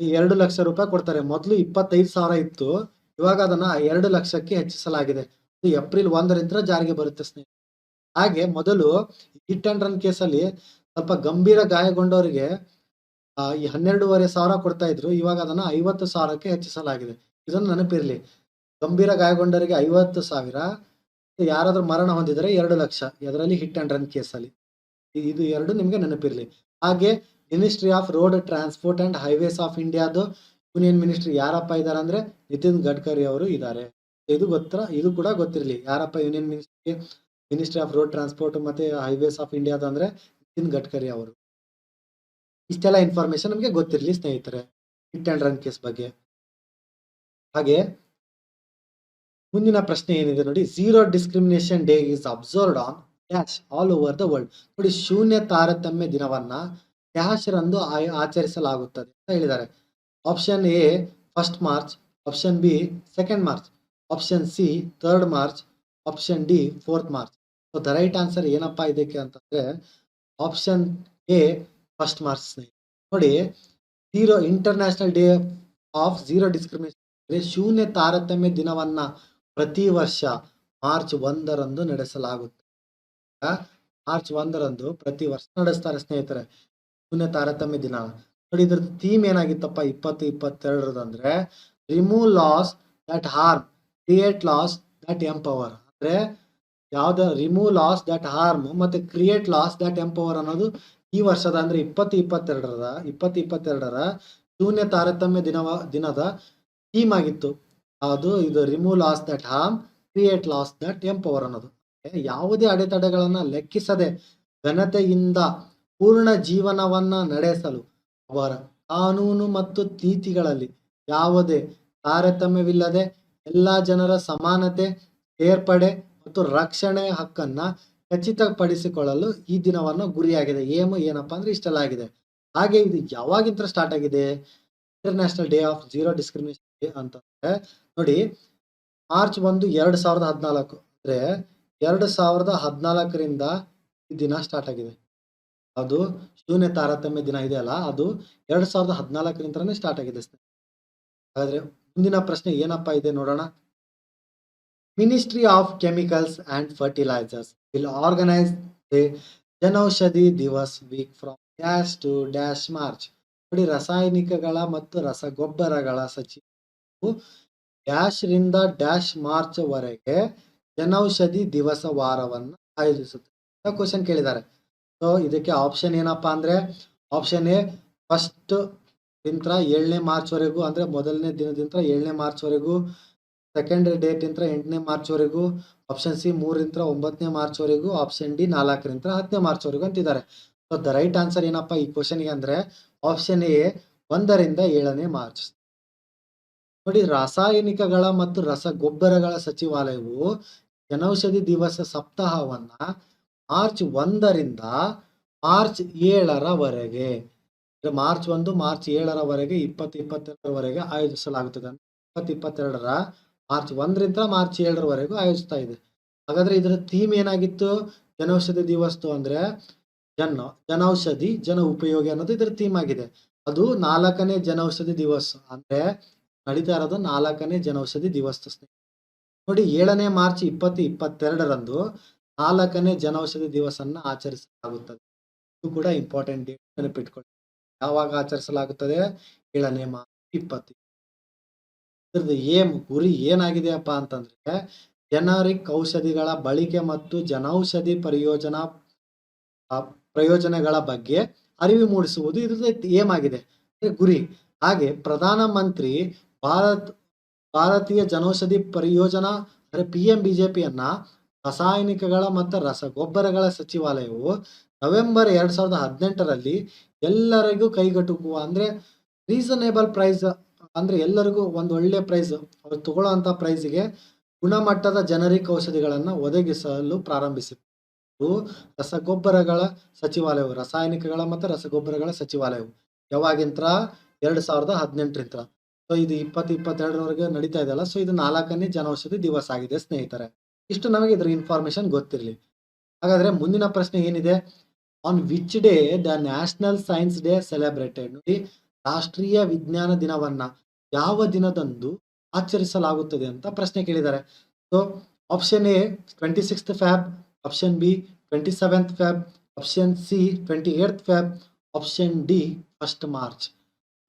2 ಲಕ್ಷ ರೂಪಾಯಿ ಕೊಡ್ತಾರೆ. ಮೊದಲು 25,000 ಇತ್ತು. ಇವಾಗ ಅದನ್ನ 2 ಲಕ್ಷಕ್ಕೆ ಹೆಚ್ಚಿಸಲಾಗಿದೆ. ಇದು ಏಪ್ರಿಲ್ 1ರಿಂದ ಜಾರಿಗೆ ಬರುತ್ತೆ ಸ್ನೇಹಿತರೆ. ಹಾಗೆ ಮೊದಲು ಹಿಟ್ ಅಂಡ್ ರನ್ ಕೇಸಲ್ಲಿ ಸ್ವಲ್ಪ ಗಂಭೀರ ಗಾಯಗೊಂಡವರಿಗೆ ಈ 12,500 ಕೊಡ್ತಾ ಇದ್ರು. ಇವಾಗ ಅದನ್ನ 50,000ಕ್ಕೆ ಹೆಚ್ಚಿಸಲಾಗಿದೆ. ಇದನ್ನು ನೆನಪಿರ್ಲಿ. ಗಂಭೀರ ಗಾಯಗೊಂಡವರಿಗೆ 50,000, ಯಾರಾದ್ರೂ ಮರಣ ಹೊಂದಿದರೆ 2 ಲಕ್ಷ. ಎದರಲ್ಲಿ ಹಿಟ್ ಅಂಡ್ ರನ್ ಕೇಸಲ್ಲಿ. ಇದು 2 ನಿಮ್ಗೆ ನೆನಪಿರ್ಲಿ. ಹಾಗೆ ministry of road transport and highways of ಇಂಡಿಯಾದು ಯೂನಿಯನ್ ಮಿನಿಸ್ಟ್ರಿ ಯಾರಪ್ಪ ಇದಾರೆ ಅಂದ್ರೆ ನಿತಿನ್ ಗಡ್ಕರಿ ಅವರು ಇದ್ದಾರೆ. ಇದು ಕೂಡ ಗೊತ್ತಿರಲಿ. ಯಾರಪ್ಪ union ministry of road transport ಮತ್ತೆ ಹೈವೇಸ್ ಆಫ್ ಇಂಡಿಯಾದ ಅಂದ್ರೆ ನಿತಿನ್ ಗಡ್ಕರಿ ಅವರು. ಇಷ್ಟೆಲ್ಲ ಇನ್ಫಾರ್ಮೇಶನ್ ನಮಗೆ ಗೊತ್ತಿರಲಿ ಸ್ನೇಹಿತರೆ ಹಿಟ್ ಅಂಡ್ ರನ್ ಕೇಸ್ ಬಗ್ಗೆ. ಹಾಗೆ ಮುಂದಿನ ಪ್ರಶ್ನೆ ಏನಿದೆ ನೋಡಿ, zero discrimination day is observed on dash all over the world. ನೋಡಿ, ಶೂನ್ಯ ತಾರತಮ್ಯ ದಿನವನ್ನ ಡ್ಯಾಶ್ ರಂದು ಆಚರಿಸಲಾಗುತ್ತದೆ ಅಂತ ಹೇಳಿದ್ದಾರೆ. Option A 1 March, option B 2 March, option C 3 March, option D 4 March. So the right answer ಏನಪ್ಪಾ ಇದಕ್ಕೆ ಅಂತಂದ್ರೆ ಆಪ್ಷನ್ ಎ 1 ಮಾರ್ಚ್. ನೋಡಿ, international day of zero discrimination ಶೂನ್ಯ ತಾರತಮ್ಯ ದಿನವನ್ನ ಪ್ರತಿ ವರ್ಷ ಮಾರ್ಚ್ 1ರಂದು ನಡೆಸಲಾಗುತ್ತೆ. ಮಾರ್ಚ್ 1ರಂದು ಪ್ರತಿ ವರ್ಷ ನಡೆಸ್ತಾರೆ ಸ್ನೇಹಿತರೆ ಶೂನ್ಯ ತಾರತಮ್ಯ ದಿನ. ನೋಡಿ, ಇದ್ರದ್ದು ಥೀಮ್ ಏನಾಗಿತ್ತಪ್ಪ 2022 ಅಂದ್ರೆ remove loss that harm, create loss that empower. ಅಂದ್ರೆ ಯಾವ್ದ ರಿಮೂವ್ ಲಾಸ್ ದಟ್ ಹಾರ್ಮ್ ಮತ್ತೆ ಕ್ರಿಯೇಟ್ ಲಾಸ್ ದಟ್ ಎಂಪವರ್ ಅನ್ನೋದು ಈ ವರ್ಷದ ಅಂದ್ರೆ 2022ರ ಶೂನ್ಯ ತಾರತಮ್ಯ ದಿನದ ಥೀಮ್ ಆಗಿತ್ತು. ಇದು remove loss that harm, create loss that empower ಅನ್ನೋದು. ಯಾವುದೇ ಅಡೆತಡೆಗಳನ್ನ ಲೆಕ್ಕಿಸದೆ ಘನತೆಯಿಂದ ಪೂರ್ಣ ಜೀವನವನ್ನ ನಡೆಸಲು ಅವರ ಕಾನೂನು ಮತ್ತು ನೀತಿಗಳಲ್ಲಿ ಯಾವುದೇ ತಾರತಮ್ಯವಿಲ್ಲದೆ ಎಲ್ಲಾ ಜನರ ಸಮಾನತೆ, ಸೇರ್ಪಡೆ ಮತ್ತು ರಕ್ಷಣೆ ಹಕ್ಕನ್ನ ಖಚಿತಪಡಿಸಿಕೊಳ್ಳಲು ಈ ದಿನವನ್ನು ಗುರಿಯಾಗಿದೆ. ಏನಪ್ಪಾ ಅಂದ್ರೆ ಇಷ್ಟೆಲ್ಲ ಆಗಿದೆ. ಹಾಗೆ ಇದು ಯಾವಾಗಿಂದ ಸ್ಟಾರ್ಟ್ ಆಗಿದೆ international day of zero discrimination day ಅಂತಂದ್ರೆ ನೋಡಿ, ಮಾರ್ಚ್ 1, 2014 ಅಂದ್ರೆ 2014ರಿಂದ ಈ ದಿನ ಸ್ಟಾರ್ಟ್ ಆಗಿದೆ. ಅದು ಶೂನ್ಯ ತಾರತಮ್ಯ ದಿನ ಇದೆ ಅಲ್ಲ, ಅದು 2014ರಿಂದನೇ ಸ್ಟಾರ್ಟ್ ಆಗಿದೆ. ಹಾಗಾದ್ರೆ ಮುಂದಿನ ಪ್ರಶ್ನೆ ಏನಪ್ಪಾ ಇದೆ ನೋಡೋಣ. Ministry of Chemicals and Fertilisers will organise the Janaushadhi Diwas week from dash to dash March. ನೋಡಿ, ರಾಸಾಯನಿಕಗಳ ಮತ್ತು ರಸಗೊಬ್ಬರಗಳ ಸಚಿವರು ಡ್ಯಾಶ್ ರಿಂದ ಡ್ಯಾಶ್ ಮಾರ್ಚ್ ವರೆಗೆ ಜನೌಷಧಿ ದಿವಸ ವಾರವನ್ನು ಆಯೋಜಿಸುತ್ತೆ ಕ್ವಶನ್ ಕೇಳಿದ್ದಾರೆ. ಸೊ ಇದಕ್ಕೆ ಆಪ್ಷನ್ ಏನಪ್ಪಾ ಅಂದ್ರೆ ಆಪ್ಷನ್ ಎ 1 ರಿಂದ 7ನೇ ಮಾರ್ಚ್ ವರೆಗೂ, ಅಂದ್ರೆ ಮೊದಲನೇ ದಿನದಿಂದ 7ನೇ ಮಾರ್ಚ್ ವರೆಗೂ, ಸೆಕೆಂಡ್ ಡೇಟ್ ಇಂದ 8ನೇ ಮಾರ್ಚ್ ವರೆಗೂ, ಆಪ್ಷನ್ ಸಿ 3 ರಿಂದ 9ನೇ ಮಾರ್ಚ್ ವರೆಗೂ, ಆಪ್ಷನ್ ಡಿ 4 ರಿಂದ 10ನೇ ಮಾರ್ಚ್ ವರೆಗೂ ಅಂತಿದ್ದಾರೆ. ಸೊ ದ ರೈಟ್ ಆನ್ಸರ್ ಏನಪ್ಪಾ ಈ ಕ್ವಶನ್ಗೆ ಅಂದ್ರೆ ಆಪ್ಷನ್ ಎ 1 ರಿಂದ 7ನೇ ಮಾರ್ಚ್. ನೋಡಿ, ರಾಸಾಯನಿಕಗಳ ಮತ್ತು ರಸಗೊಬ್ಬರಗಳ ಸಚಿವಾಲಯವು ಜನೌಷಧಿ ದಿವಸ ಸಪ್ತಾಹವನ್ನ ಮಾರ್ಚ್ 1 ರಿಂದ ಮಾರ್ಚ್ 7ರವರೆಗೆ, ಮಾರ್ಚ್ 1, ಮಾರ್ಚ್ 7ರವರೆಗೆ 2022ರವರೆಗೆ ಆಯೋಜಿಸಲಾಗುತ್ತದೆ. 2022ರ ಮಾರ್ಚ್ 1 ರಿಂದ ಮಾರ್ಚ್ 7ರವರೆಗೂ ಆಯೋಜಿಸ್ತಾ ಇದೆ. ಹಾಗಾದ್ರೆ ಇದರ ಥೀಮ್ ಏನಾಗಿತ್ತು ಜನೌಷಧಿ ದಿವಸ್ತು ಅಂದ್ರೆ ಜನೌಷಧಿ ಜನ ಉಪಯೋಗಿ ಅನ್ನೋದು ಇದರ ಥೀಮ್ ಆಗಿದೆ. ಅದು 4ನೇ ಜನೌಷಧಿ ದಿವಸ ಅಂದ್ರೆ ನಡೀತಾ ಇರೋದು 4ನೇ ಜನೌಷಧಿ ದಿವಸ. ನೋಡಿ, 7ನೇ ಮಾರ್ಚ್ 2022ರಂದು 4ನೇ ಜನೌಷಧಿ ದಿವಸನ್ನ ಆಚರಿಸಲಾಗುತ್ತದೆ. ಇದು ಕೂಡ ಇಂಪಾರ್ಟೆಂಟ್ ಡೇಟ್, ನೆನಪಿಟ್ಕೊಳ್ಳಿ. ಯಾವಾಗ ಆಚರಿಸಲಾಗುತ್ತದೆ? 7ನೇ ಮಾರ್ಚ್ 2022. ಇದ್ರದ್ದು ಗುರಿ ಏನಾಗಿದೆಯಪ್ಪ ಅಂತಂದ್ರೆ ಜನರಿಕ್ ಔಷಧಿಗಳ ಬಳಕೆ ಮತ್ತು ಜನೌಷಧಿ ಪ್ರಯೋಜನಗಳ ಬಗ್ಗೆ ಅರಿವು ಮೂಡಿಸುವುದು ಇದ್ರದ್ದು ಏಮ್ ಆಗಿದೆ, ಗುರಿ. ಹಾಗೆ ಪ್ರಧಾನ ಮಂತ್ರಿ ಭಾರತೀಯ ಜನೌಷಧಿ ಪರಿಯೋಜನಾ ಅಂದ್ರೆ PMBJPಯನ್ನ ರಾಸಾಯನಿಕಗಳ ಮತ್ತು ರಸಗೊಬ್ಬರಗಳ ಸಚಿವಾಲಯವು ನವೆಂಬರ್ 2018ರಲ್ಲಿ ಎಲ್ಲರಿಗೂ ಕೈಗೆಟುಕುವ ಅಂದ್ರೆ ರೀಸನೇಬಲ್ ಪ್ರೈಸ್, ಅಂದ್ರೆ ಎಲ್ಲರಿಗೂ ಒಂದು ಒಳ್ಳೆ ಪ್ರೈಸ್, ಅವ್ರು ತಗೊಳ್ಳೋಂತ ಪ್ರೈಸ್ಗೆ ಗುಣಮಟ್ಟದ ಜನರಿಕ್ ಔಷಧಿಗಳನ್ನ ಒದಗಿಸಲು ಪ್ರಾರಂಭಿಸಿತು ರಸಗೊಬ್ಬರಗಳ ಸಚಿವಾಲಯವು, ರಾಸಾಯನಿಕಗಳ ಮತ್ತು ರಸಗೊಬ್ಬರಗಳ ಸಚಿವಾಲಯವು. ಯಾವಾಗಿಂತ 2018ರಿಂದ. ಸೊ ಇದು 2022 ನಡೀತಾ ಇದೆಯಲ್ಲ. ಸೊ ಇದು 4ನೇ ಜನೌಷಧಿ ದಿವಸ ಆಗಿದೆ ಸ್ನೇಹಿತರೆ. ಇಷ್ಟು ನಮಗೆ ಇದ್ರ ಇನ್ಫಾರ್ಮೇಶನ್ ಗೊತ್ತಿರಲಿ. ಹಾಗಾದ್ರೆ ಮುಂದಿನ ಪ್ರಶ್ನೆ ಏನಿದೆ? On which day the national science day celebrated? ನೋಡಿ, ರಾಷ್ಟ್ರೀಯ ವಿಜ್ಞಾನ ದಿನವನ್ನ ಯಾವ ದಿನದಂದು ಆಚರಿಸಲಾಗುತ್ತದೆ ಅಂತ ಪ್ರಶ್ನೆ ಕೇಳಿದ್ದಾರೆ. So option A 26th Feb, option B 27th Feb, option C 28th Feb, option D 1st March.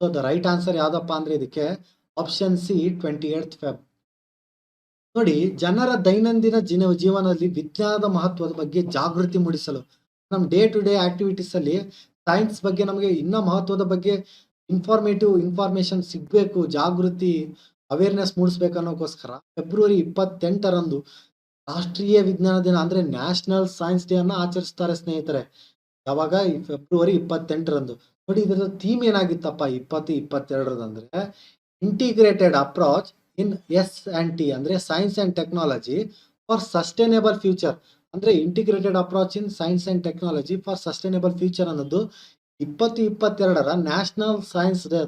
So the right answer ಯಾವ್ದಪ್ಪ ಅಂದ್ರೆ ಇದಕ್ಕೆ ಆಪ್ಷನ್ ಸಿ 28th Feb. ನೋಡಿ, ಜನರ ದೈನಂದಿನ ಜೀವನದಲ್ಲಿ ವಿಜ್ಞಾನದ ಮಹತ್ವದ ಬಗ್ಗೆ ಜಾಗೃತಿ ಮೂಡಿಸಲು ನಮ್ಮ ಡೇ ಟು ಡೇ ಆಕ್ಟಿವಿಟೀಸ್ ಅಲ್ಲಿ ಸೈನ್ಸ್ ಬಗ್ಗೆ ನಮಗೆ ಇನ್ನ ಮಹತ್ವದ ಬಗ್ಗೆ ಇನ್ಫಾರ್ಮೇಶನ್ ಸಿಗ್ಬೇಕು, ಜಾಗೃತಿ ಅವೇರ್ನೆಸ್ ಮೂಡಿಸ್ಬೇಕು ಅನ್ನೋಕ್ಕೋಸ್ಕರ ಫೆಬ್ರವರಿ 28ರಂದು ರಾಷ್ಟ್ರೀಯ ವಿಜ್ಞಾನ ದಿನ ಅಂದ್ರೆ ನ್ಯಾಷನಲ್ ಸೈನ್ಸ್ ಡೇ ಅನ್ನ ಆಚರಿಸ್ತಾರೆ ಸ್ನೇಹಿತರೆ. ಯಾವಾಗ? ಈ ಫೆಬ್ರವರಿ 28ರಂದು. ನೋಡಿ, ಇದರ ಥೀಮ್ ಏನಾಗಿತ್ತಪ್ಪ 2022 ಇಂಟಿಗ್ರೇಟೆಡ್ ಅಪ್ರೋಚ್ ಇನ್ S&T ಅಂದ್ರೆ science and technology for sustainable future. ಅಂದ್ರೆ integrated approach in science and technology for sustainable future ಅನ್ನೋದು 2022ರ ನ್ಯಾಷನಲ್ ಸೈನ್ಸ್ ಡೇ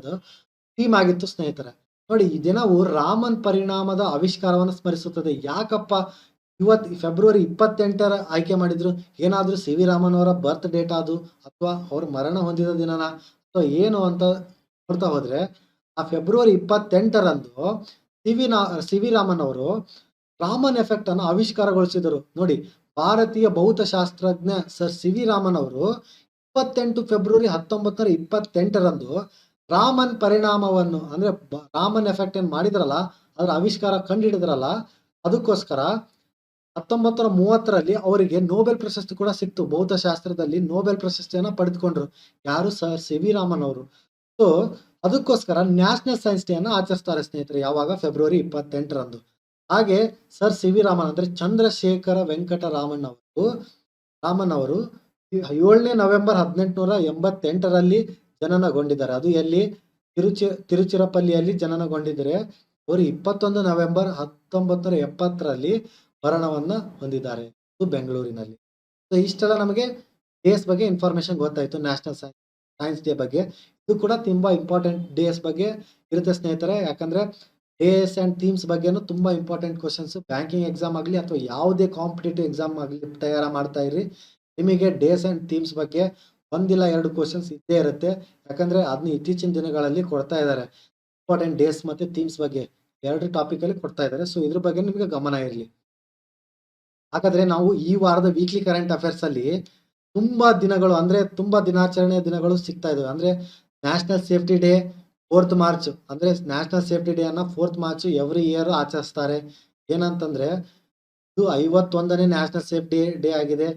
ಥೀಮ್ ಆಗಿತ್ತು ಸ್ನೇಹಿತರೆ. ನೋಡಿ, ಈ ದಿನವು ರಾಮನ್ ಪರಿಣಾಮದ ಆವಿಷ್ಕಾರವನ್ನು ಸ್ಮರಿಸುತ್ತದೆ. ಯಾಕಪ್ಪ ಇವತ್ತು ಫೆಬ್ರವರಿ 28ರ ಆಯ್ಕೆ ಮಾಡಿದ್ರು? ಏನಾದ್ರೂ ಸಿ ವಿ ರಾಮನ್ ಅವರ ಬರ್ತ್ ಡೇಟ್ ಅದು ಅಥವಾ ಅವ್ರ ಮರಣ ಹೊಂದಿದ ದಿನನ ಅಥವಾ ಏನು ಅಂತ ನೋಡ್ತಾ ಹೋದ್ರೆ, ಆ ಫೆಬ್ರವರಿ 28ರಂದು ಸಿ ವಿ ರಾಮನ್ ಅವರು ರಾಮನ್ ಎಫೆಕ್ಟ್ ಅನ್ನು ಆವಿಷ್ಕಾರಗೊಳಿಸಿದರು. ನೋಡಿ, ಭಾರತೀಯ ಭೌತಶಾಸ್ತ್ರಜ್ಞ ಸರ್ ಸಿ ವಿ ರಾಮನ್ ಅವರು 28 ಫೆಬ್ರವರಿ 1928ರಂದು ರಾಮನ್ ಪರಿಣಾಮವನ್ನು ಅಂದ್ರೆ ರಾಮನ್ ಎಫೆಕ್ಟ್ ಏನ್ ಮಾಡಿದ್ರಲ್ಲ, ಅದ್ರ ಆವಿಷ್ಕಾರ ಕಂಡುಹಿಡಿದ್ರಲ್ಲ, ಅದಕ್ಕೋಸ್ಕರ 1930ರಲ್ಲಿ ಅವರಿಗೆ ನೊಬೆಲ್ ಪ್ರಶಸ್ತಿ ಕೂಡ ಸಿಕ್ತು. ಭೌತಶಾಸ್ತ್ರದಲ್ಲಿ ನೊಬೆಲ್ ಪ್ರಶಸ್ತಿಯನ್ನ ಪಡೆದುಕೊಂಡ್ರು. ಯಾರು? ಸರ್ ಸಿ ವಿ ರಾಮನ್ ಅವರು. ಸೊ ಅದಕ್ಕೋಸ್ಕರ ನ್ಯಾಷನಲ್ ಸೈನ್ಸ್ ಡೇ ಅನ್ನ ಆಚರಿಸ್ತಾರೆ ಸ್ನೇಹಿತರೆ. ಯಾವಾಗ? ಫೆಬ್ರವರಿ 28ರಂದು. ಹಾಗೆ ಸರ್ ಸಿ ವಿ ರಾಮನ್ ಅಂದ್ರೆ ಚಂದ್ರಶೇಖರ ವೆಂಕಟ ರಾಮನ್ ಅವರು 7ನೇ ನವೆಂಬರ್ 1888ರಲ್ಲಿ ಜನನಗೊಂಡಿದ್ದಾರೆ. ಅದು ಎಲ್ಲಿ? ತಿರುಚಿರಪಲ್ಲಿಯಲ್ಲಿ ಜನನಗೊಂಡಿದ್ದಾರೆ. ಅವರು 21 ನವೆಂಬರ್ 1970ರಲ್ಲಿ ಮರಣವನ್ನ ಹೊಂದಿದ್ದಾರೆ, ಬೆಂಗಳೂರಿನಲ್ಲಿ. ಸೊ ಇಷ್ಟೆಲ್ಲ ನಮಗೆ ಡೇಸ್ ಬಗ್ಗೆ ಇನ್ಫಾರ್ಮೇಶನ್ ಗೊತ್ತಾಯ್ತು, ನ್ಯಾಷನಲ್ ಸೈನ್ಸ್ ಡೇ ಬಗ್ಗೆ. ಇದು ಕೂಡ ತುಂಬಾ ಇಂಪಾರ್ಟೆಂಟ್ ಡೇಸ್ ಬಗ್ಗೆ ಇರುತ್ತೆ ಸ್ನೇಹಿತರೆ. ಯಾಕಂದ್ರೆ ಡೇಸ್ ಅಂಡ್ ಥೀಮ್ಸ್ ಬಗ್ಗೆನೂ ತುಂಬಾ ಇಂಪಾರ್ಟೆಂಟ್ ಕ್ವಶನ್ಸ್ ಬ್ಯಾಂಕಿಂಗ್ ಎಕ್ಸಾಮ್ ಆಗಲಿ ಅಥವಾ ಯಾವುದೇ ಕಾಂಪಿಟೇಟಿವ್ ಎಕ್ಸಾಮ್ ಆಗಲಿ ತಯಾರ ಮಾಡ್ತಾ ಇರಿ. ನಿಮಗೆ ಡೇಸ್ ಅಂಡ್ ಥೀಮ್ಸ್ ಬಗ್ಗೆ ಒಂದಿಲ್ಲ 2 ಕ್ವಶನ್ಸ್ ಇದ್ದೇ ಇರುತ್ತೆ. ಯಾಕಂದ್ರೆ ಅದನ್ನ ಇತ್ತೀಚಿನ ದಿನಗಳಲ್ಲಿ ಕೊಡ್ತಾ ಇದ್ದಾರೆ. ಇಂಪಾರ್ಟೆಂಟ್ ಡೇಸ್ ಮತ್ತೆ ಥೀಮ್ಸ್ ಬಗ್ಗೆ 2 ಟಾಪಿಕ್ ಅಲ್ಲಿ ಕೊಡ್ತಾ ಇದ್ದಾರೆ. ಸೊ ಇದ್ರ ಬಗ್ಗೆ ನಿಮಗೆ ಗಮನ ಇರಲಿ. ಹಾಗಾದ್ರೆ ನಾವು ಈ ವಾರದ ವೀಕ್ಲಿ ಕರೆಂಟ್ ಅಫೇರ್ಸ್ ಅಲ್ಲಿ ತುಂಬಾ ದಿನಗಳು ಅಂದ್ರೆ ತುಂಬಾ ದಿನಾಚರಣೆಯ ದಿನಗಳು ಸಿಗ್ತಾ ಇದಾವೆ. ಅಂದ್ರೆ national safety day 4th March ಅಂದ್ರೆ ನ್ಯಾಷನಲ್ ಸೇಫ್ಟಿ ಡೇ ಅನ್ನ 4th ಮಾರ್ಚ್ ಎವ್ರಿ ಇಯರ್ ಆಚರಿಸ್ತಾರೆ. ಏನಂತಂದ್ರೆ ಇದು 51ನೇ ನ್ಯಾಷನಲ್ ಸೇಫ್ಟಿ ಡೇ ಆಗಿದೆ.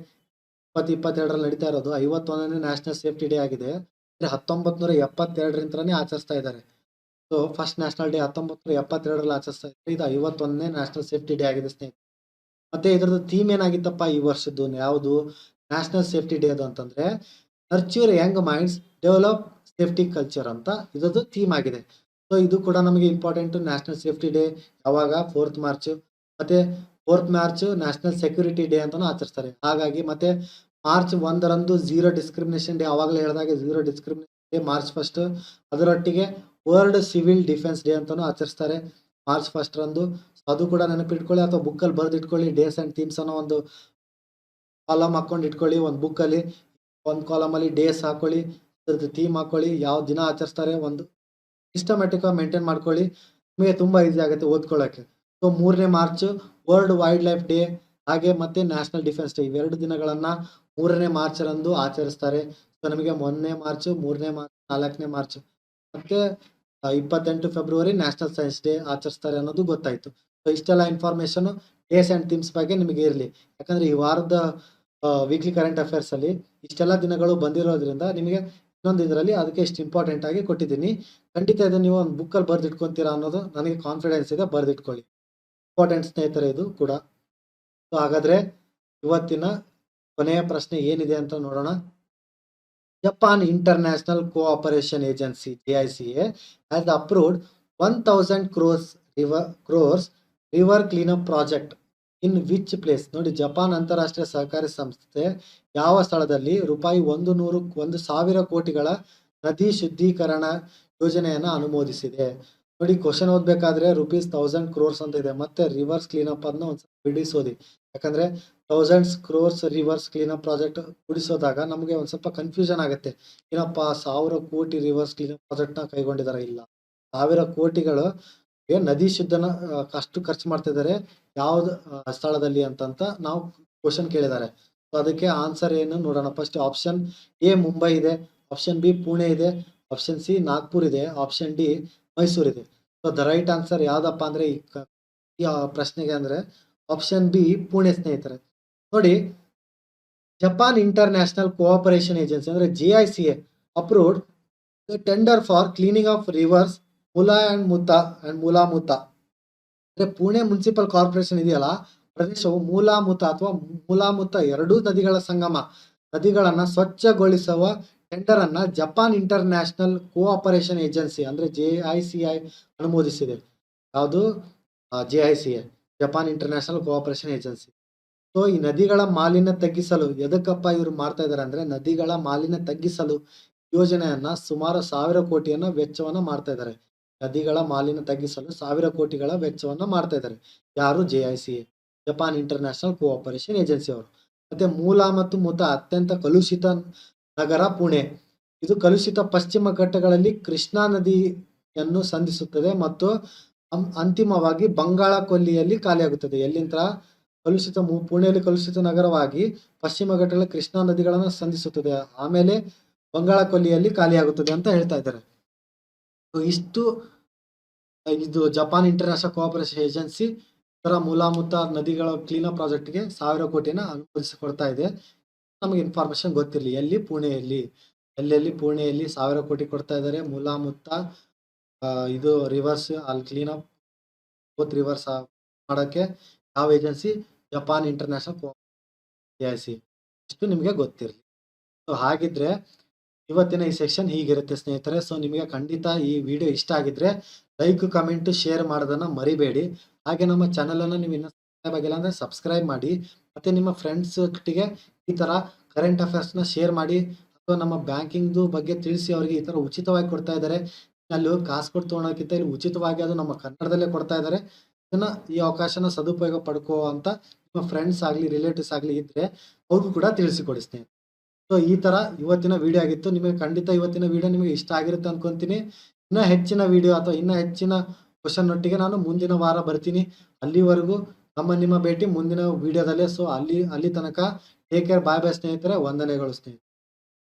2022ರಲ್ಲಿ ನಡೀತಾ ಇರೋದು 51ನೇ ನ್ಯಾಷನಲ್ ಸೇಫ್ಟಿ ಡೇ ಆಗಿದೆ. 1972ರಿಂದನೇ ಆಚರಿಸ್ತಾ ಇದ್ದಾರೆ. ಸೊ ಫಸ್ಟ್ ನ್ಯಾಷನಲ್ ಡೇ 1972ರಲ್ಲಿ ಆಚರಿಸ್ತಾ ಇದ್ದಾರೆ. ಇದು 51ನೇ ನ್ಯಾಷನಲ್ ಸೇಫ್ಟಿ ಡೇ ಆಗಿದೆ ಸ್ನೇಹಿತರೆ. ಮತ್ತೆ ಇದ್ರದ್ದು ಥೀಮ್ ಏನಾಗಿತ್ತಪ್ಪ ಈ ವರ್ಷದ್ದು? ಯಾವುದು ನ್ಯಾಷನಲ್ ಸೇಫ್ಟಿ ಡೇ ಅದು ಅಂತಂದ್ರೆ nurture Young minds develop safety culture ಅಂತ ಇದ್ರದ್ದು ಥೀಮ್ ಆಗಿದೆ. ಸೊ ಇದು ಕೂಡ ನಮಗೆ ಇಂಪಾರ್ಟೆಂಟ್. ನ್ಯಾಷನಲ್ ಸೇಫ್ಟಿ ಡೇ ಯಾವಾಗ? 4th March. ಮತ್ತೆ 4th March national security day ಅಂತಾನು ಆಚರಿಸ್ತಾರೆ. ಹಾಗಾಗಿ ಮತ್ತೆ ಮಾರ್ಚ್ 1ರಂದು ಝೀರೋ ಡಿಸ್ಕ್ರಿಮಿನೇಷನ್ ಡೇ, ಅವಾಗಲೇ ಹೇಳಿದಾಗೆ ಝೀರೋ ಡಿಸ್ಕ್ರಿಮಿನೇಷನ್ ಡೇ ಮಾರ್ಚ್ 1. ಅದರೊಟ್ಟಿಗೆ ವರ್ಲ್ಡ್ ಸಿವಿಲ್ ಡಿಫೆನ್ಸ್ ಡೇ ಅಂತಾನು ಆಚರಿಸ್ತಾರೆ ಮಾರ್ಚ್ 1ರಂದು. ಅದು ಕೂಡ ನೆನಪಿಟ್ಕೊಳ್ಳಿ ಅಥವಾ ಬುಕ್ಕಲ್ಲಿ ಬರೆದಿಟ್ಕೊಳ್ಳಿ. ಡೇಸ್ ಅಂಡ್ ಥೀಮ್ಸ್ ಅನ್ನೋ ಒಂದು ಕಾಲಮ್ ಹಾಕೊಂಡು ಇಟ್ಕೊಳ್ಳಿ. ಒಂದು ಬುಕ್ಕಲ್ಲಿ ಒಂದು ಕಾಲಮ್ ಅಲ್ಲಿ ಡೇಸ್ ಹಾಕೊಳ್ಳಿ, ಅದ್ರದ್ದು ಥೀಮ್ ಹಾಕೊಳ್ಳಿ, ಯಾವ ದಿನ ಆಚರಿಸ್ತಾರೆ ಒಂದು ಸಿಸ್ಟಮ್ಯಾಟಿಕ್ ಆಗಿ ಮೇಂಟೈನ್ ಮಾಡ್ಕೊಳ್ಳಿ. ನಿಮಗೆ ತುಂಬಾ ಈಸಿ ಆಗುತ್ತೆ ಓದ್ಕೊಳ್ಳೋಕೆ. ಸೊ 3ನೇ March world wild life day, ಹಾಗೆ ಮತ್ತೆ ನ್ಯಾಷನಲ್ ಡಿಫೆನ್ಸ್ ಡೇ, ಇವೆರಡು ದಿನಗಳನ್ನ 3ನೇ ಮಾರ್ಚರಂದು ಆಚರಿಸ್ತಾರೆ. ಸೊ ನಮಗೆ 1ನೇ ಮಾರ್ಚ್, 3ನೇ ಮಾರ್ಚ್, 4ನೇ ಮಾರ್ಚ್ ಮತ್ತೆ 28 ಫೆಬ್ರವರಿ ನ್ಯಾಷನಲ್ ಸೈನ್ಸ್ ಡೇ ಆಚರಿಸ್ತಾರೆ ಅನ್ನೋದು ಗೊತ್ತಾಯ್ತು. ಸೊ ಇಷ್ಟೆಲ್ಲ ಇನ್ಫಾರ್ಮೇಶನ್ ಡೇಸ್ ಅಂಡ್ ಥೀಮ್ಸ್ ಬಗ್ಗೆ ನಿಮಗೆ ಇರಲಿ. ಯಾಕಂದ್ರೆ ಈ ವಾರದ ವೀಕ್ಲಿ ಕರೆಂಟ್ ಅಫೇರ್ಸ್ ಅಲ್ಲಿ ಇಷ್ಟೆಲ್ಲ ದಿನಗಳು ಬಂದಿರೋದ್ರಿಂದ ನಿಮಗೆ ಇನ್ನೊಂದು ಇದರಲ್ಲಿ ಅದಕ್ಕೆ ಇಷ್ಟು ಇಂಪಾರ್ಟೆಂಟ್ ಆಗಿ ಕೊಟ್ಟಿದ್ದೀನಿ. ಖಂಡಿತ ಇದನ್ನು ನೀವು ಒಂದು ಬುಕ್ಕಲ್ಲಿ ಬರೆದಿಟ್ಕೊಂತೀರಾ ಅನ್ನೋದು ನನಗೆ ಕಾನ್ಫಿಡೆನ್ಸ್ ಇದೆ. ಬರೆದಿಟ್ಕೊಳ್ಳಿ, ಇಂಪಾರ್ಟೆಂಟ್ ಸ್ನೇಹಿತರೆ ಇದು ಕೂಡ. ಸೊ ಹಾಗಾದ್ರೆ ಇವತ್ತಿನ ಕೊನೆಯ ಪ್ರಶ್ನೆ ಏನಿದೆ ಅಂತ ನೋಡೋಣ. Japan international cooperation agency JICA has approved 1000 crores river cleanup project in which place? ನೋಡಿ, ಜಪಾನ್ ಅಂತಾರಾಷ್ಟ್ರೀಯ ಸಹಕಾರಿ ಸಂಸ್ಥೆ ಯಾವ ಸ್ಥಳದಲ್ಲಿ ರೂಪಾಯಿ 1,000 ಕೋಟಿಗಳ ನದಿ ಶುದ್ಧೀಕರಣ ಯೋಜನೆಯನ್ನ ಅನುಮೋದಿಸಿದೆ? ನೋಡಿ ಕ್ವಶನ್ ಓದ್ಬೇಕಾದ್ರೆ ರುಪೀಸ್ 1000 ಕ್ರೋರ್ಸ್ ಅಂತ ಇದೆ. ಮತ್ತೆ ರಿವರ್ಸ್ ಕ್ಲೀನಪ್ ಅದನ್ನ ಒಂದ್ಸಲ ಬಿಡಿಸೋದಿ. ಯಾಕಂದ್ರೆ thousands crores rivers cleanup project ಬಿಡಿಸೋದಾಗ ನಮಗೆ ಒಂದ್ ಸ್ವಲ್ಪ ಕನ್ಫ್ಯೂಷನ್ ಆಗುತ್ತೆ. ಏನಪ್ಪ 1000 ಕೋಟಿ ರಿವರ್ಸ್ ಕ್ಲೀನಪ್ ಪ್ರಾಜೆಕ್ಟ್ ನ ಕೈಗೊಂಡಿದ್ದಾರೆ. ಇಲ್ಲ, 1000 ಕೋಟಿಗಳು ನದಿ ಶುದ್ಧನ ಅಷ್ಟು ಖರ್ಚು ಮಾಡ್ತಾ ಇದ್ದಾರೆ ಯಾವ್ದು ಸ್ಥಳದಲ್ಲಿ ಅಂತಂತ ನಾವು ಕ್ವಶನ್ ಕೇಳಿದ್ದಾರೆ. ಸೊ ಅದಕ್ಕೆ ಆನ್ಸರ್ ಏನು ನೋಡೋಣ. ಫಸ್ಟ್ ಆಪ್ಷನ್ ಎ ಮುಂಬೈ ಇದೆ, ಆಪ್ಷನ್ ಬಿ ಪುಣೆ ಇದೆ, ಆಪ್ಷನ್ ಸಿ ನಾಗ್ಪುರ್ ಇದೆ, ಆಪ್ಷನ್ ಡಿ ಮೈಸೂರು ಇದೆ. ಸೊ ದ ರೈಟ್ ಆನ್ಸರ್ ಯಾವ್ದಪ್ಪ ಅಂದ್ರೆ ಈ ಪ್ರಶ್ನೆಗೆ ಅಂದ್ರೆ ಆಪ್ಷನ್ ಬಿ ಪುಣೆ ಸ್ನೇಹಿತರೆ. ನೋಡಿ, ಜಪಾನ್ ಇಂಟರ್ನ್ಯಾಷನಲ್ ಕೋಆಪರೇಷನ್ ಏಜೆನ್ಸಿ ಅಂದ್ರೆ JICA approved the tender for cleaning of rivers Mula and Mutha and Mula Mutha. ಅಂದ್ರೆ ಪುಣೆ ಮುನ್ಸಿಪಲ್ ಕಾರ್ಪೊರೇಷನ್ ಇದೆಯಲ್ಲ, ಪ್ರದೇಶವು ಮೂಲಾಮುತ ಅಥವಾ ಮೂಲಾಮುತ ಎರಡೂ ನದಿಗಳ ಸಂಗಮ ನದಿಗಳನ್ನ ಸ್ವಚ್ಛಗೊಳಿಸುವ ಟೆಂಡರ್ ಅನ್ನ ಜಪಾನ್ ಇಂಟರ್ನ್ಯಾಷನಲ್ ಕೋಆಪರೇಷನ್ ಏಜೆನ್ಸಿ ಅಂದ್ರೆ JICA ಅನುಮೋದಿಸಿದೆ. ಯಾವುದು? JICA, Japan international cooperation agency. So ಈ ನದಿಗಳ ಮಾಲಿನ್ಯ ತಗ್ಗಿಸಲು ಎದಕ್ಕಪ್ಪ ಇವರು ಮಾಡ್ತಾ ಇದಾರೆ ಅಂದ್ರೆ ನದಿಗಳ ಮಾಲಿನ್ಯ ತಗ್ಗಿಸಲು ಯೋಜನೆಯನ್ನ ಸುಮಾರು 1000 ಕೋಟಿಯನ್ನ ವೆಚ್ಚವನ್ನ ಮಾಡ್ತಾ ಇದ್ದಾರೆ. ನದಿಗಳ ಮಾಲಿನ್ಯ ತಗ್ಗಿಸಲು 1000 ಕೋಟಿಗಳ ವೆಚ್ಚವನ್ನ ಮಾಡ್ತಾ ಇದ್ದಾರೆ. ಯಾರು? JICA, Japan international cooperation agency ಅವರು. ಮತ್ತೆ ಮೂಲ ಮತ್ತು ಮುತ ಅತ್ಯಂತ ಕಲುಷಿತ ನಗರ ಪುಣೆ. ಇದು ಕಲುಷಿತ ಪಶ್ಚಿಮ ಘಟ್ಟಗಳಲ್ಲಿ ಕೃಷ್ಣಾ ನದಿಯನ್ನು ಸಂಧಿಸುತ್ತದೆ ಮತ್ತು ಅಂತಿಮವಾಗಿ ಬಂಗಾಳ ಕೊಲ್ಲಿಯಲ್ಲಿ ಖಾಲಿಯಾಗುತ್ತದೆ. ಎಲ್ಲಿಂದ? ಕಲುಷಿತ ಪುಣೆಯಲ್ಲಿ ಕಲುಷಿತ ನಗರವಾಗಿ ಪಶ್ಚಿಮ ಘಟ್ಟಗಳಲ್ಲಿ ಕೃಷ್ಣಾ ನದಿಗಳನ್ನು ಸಂಧಿಸುತ್ತದೆ, ಆಮೇಲೆ ಬಂಗಾಳ ಕೊಲ್ಲಿಯಲ್ಲಿ ಖಾಲಿಯಾಗುತ್ತದೆ ಅಂತ ಹೇಳ್ತಾ ಇದ್ದಾರೆ. ಇಷ್ಟು ಇದು ಜಪಾನ್ ಇಂಟರ್ನ್ಯಾಷನಲ್ ಕೋಆಪರೇಷನ್ ಏಜೆನ್ಸಿ ತರ ಮೂಲಭೂತ ನದಿಗಳ ಕ್ಲೀನಪ್ ಪ್ರಾಜೆಕ್ಟ್ಗೆ 1000 ಕೋಟಿನ ಅನುಮೋದಿಸಿಕೊಡ್ತಾ ಇದೆ. ನಮಗೆ ಇನ್ಫಾರ್ಮೇಶನ್ ಗೊತ್ತಿರಲಿ. ಎಲ್ಲಿ? ಪುಣೆಯಲ್ಲಿ. ಎಲ್ಲೆಲ್ಲಿ? ಪುಣೆಯಲ್ಲಿ 1000 ಕೋಟಿ ಕೊಡ್ತಾ ಇದ್ದಾರೆ. ಮೂಲಭೂತ ಇದು ರಿವರ್ಸ್ ಅಲ್ಲಿ ಕ್ಲೀನಪ್ ಬೋತ್ ರಿವರ್ಸ್ ಮಾಡೋಕ್ಕೆ ಯಾವ ಏಜೆನ್ಸಿ? Japan international JICA. ಇಷ್ಟು ನಿಮಗೆ ಗೊತ್ತಿರಲಿ. ಸೊ ಹಾಗಿದ್ರೆ ಇವತ್ತಿನ ಈ ಸೆಕ್ಷನ್ ಹೀಗಿರುತ್ತೆ ಸ್ನೇಹಿತರೆ. ಸೊ ನಿಮಗೆ ಖಂಡಿತ ಈ ವಿಡಿಯೋ ಇಷ್ಟ ಆಗಿದ್ರೆ ಲೈಕ್, ಕಮೆಂಟ್, ಶೇರ್ ಮಾಡೋದನ್ನ ಮರಿಬೇಡಿ. ಹಾಗೆ ನಮ್ಮ ಚಾನಲ್ ಅನ್ನು ನೀವು ಇನ್ನೂ ಸಬ್ಸ್ಕ್ರೈಬ್ ಆಗಿಲ್ಲ ಅಂದ್ರೆ ಸಬ್ಸ್ಕ್ರೈಬ್ ಮಾಡಿ. ಮತ್ತೆ ನಿಮ್ಮ ಫ್ರೆಂಡ್ಸ್ ಒಟ್ಟಿಗೆ ಈ ತರ ಕರೆಂಟ್ ಅಫೇರ್ಸ್ ನ ಶೇರ್ ಮಾಡಿ. ಅಥವಾ ನಮ್ಮ ಬ್ಯಾಂಕಿಂಗ್ ಬಗ್ಗೆ ತಿಳಿಸಿ, ಅವರಿಗೆ ಈ ತರ ಉಚಿತವಾಗಿ ಕೊಡ್ತಾ ಇದ್ದಾರೆ. ಅಲ್ಲಿ ಕಾಸು ಕೊಟ್ಟು ತೊಗೊಳೋಕ್ಕಿಂತ ಇಲ್ಲಿ ಉಚಿತವಾಗಿ ಅದು ನಮ್ಮ ಕನ್ನಡದಲ್ಲೇ ಕೊಡ್ತಾ ಇದ್ದಾರೆ. ಇದನ್ನ ಈ ಅವಕಾಶನ ಸದುಪಯೋಗ ಪಡ್ಕೋ ಅಂತ ನಿಮ್ಮ ಫ್ರೆಂಡ್ಸ್ ಆಗಲಿ ರಿಲೇಟಿವ್ಸ್ ಆಗಲಿ ಇದ್ರೆ ಅವ್ರಿಗೂ ಕೂಡ ತಿಳಿಸಿಕೊಡಿ ಸ್ನೇಹಿತರೆ. ಸೊ ಈ ತರ ಇವತ್ತಿನ ವಿಡಿಯೋ ಆಗಿತ್ತು. ನಿಮಗೆ ಖಂಡಿತ ಇವತ್ತಿನ ವಿಡಿಯೋ ನಿಮಗೆ ಇಷ್ಟ ಆಗಿರುತ್ತೆ ಅನ್ಕೊಂತೀನಿ. ಇನ್ನ ಹೆಚ್ಚಿನ ವಿಡಿಯೋ ಅಥವಾ ಇನ್ನ ಹೆಚ್ಚಿನ ಕ್ವಶನ್ ಒಟ್ಟಿಗೆ ನಾನು ಮುಂದಿನ ವಾರ ಬರ್ತೀನಿ. ಅಲ್ಲಿವರೆಗೂ ನಿಮ್ಮ ಭೇಟಿ ಮುಂದಿನ ವಿಡಿಯೋದಲ್ಲೇ. ಸೊ ಅಲ್ಲಿ ತನಕ ಟೇಕ್ ಕೇರ್, ಬಾಯ್ ಬಾಯ್ ಸ್ನೇಹಿತರೆ. ವಂದನೆಗಳು ಸ್ನೇಹಿತರೆ.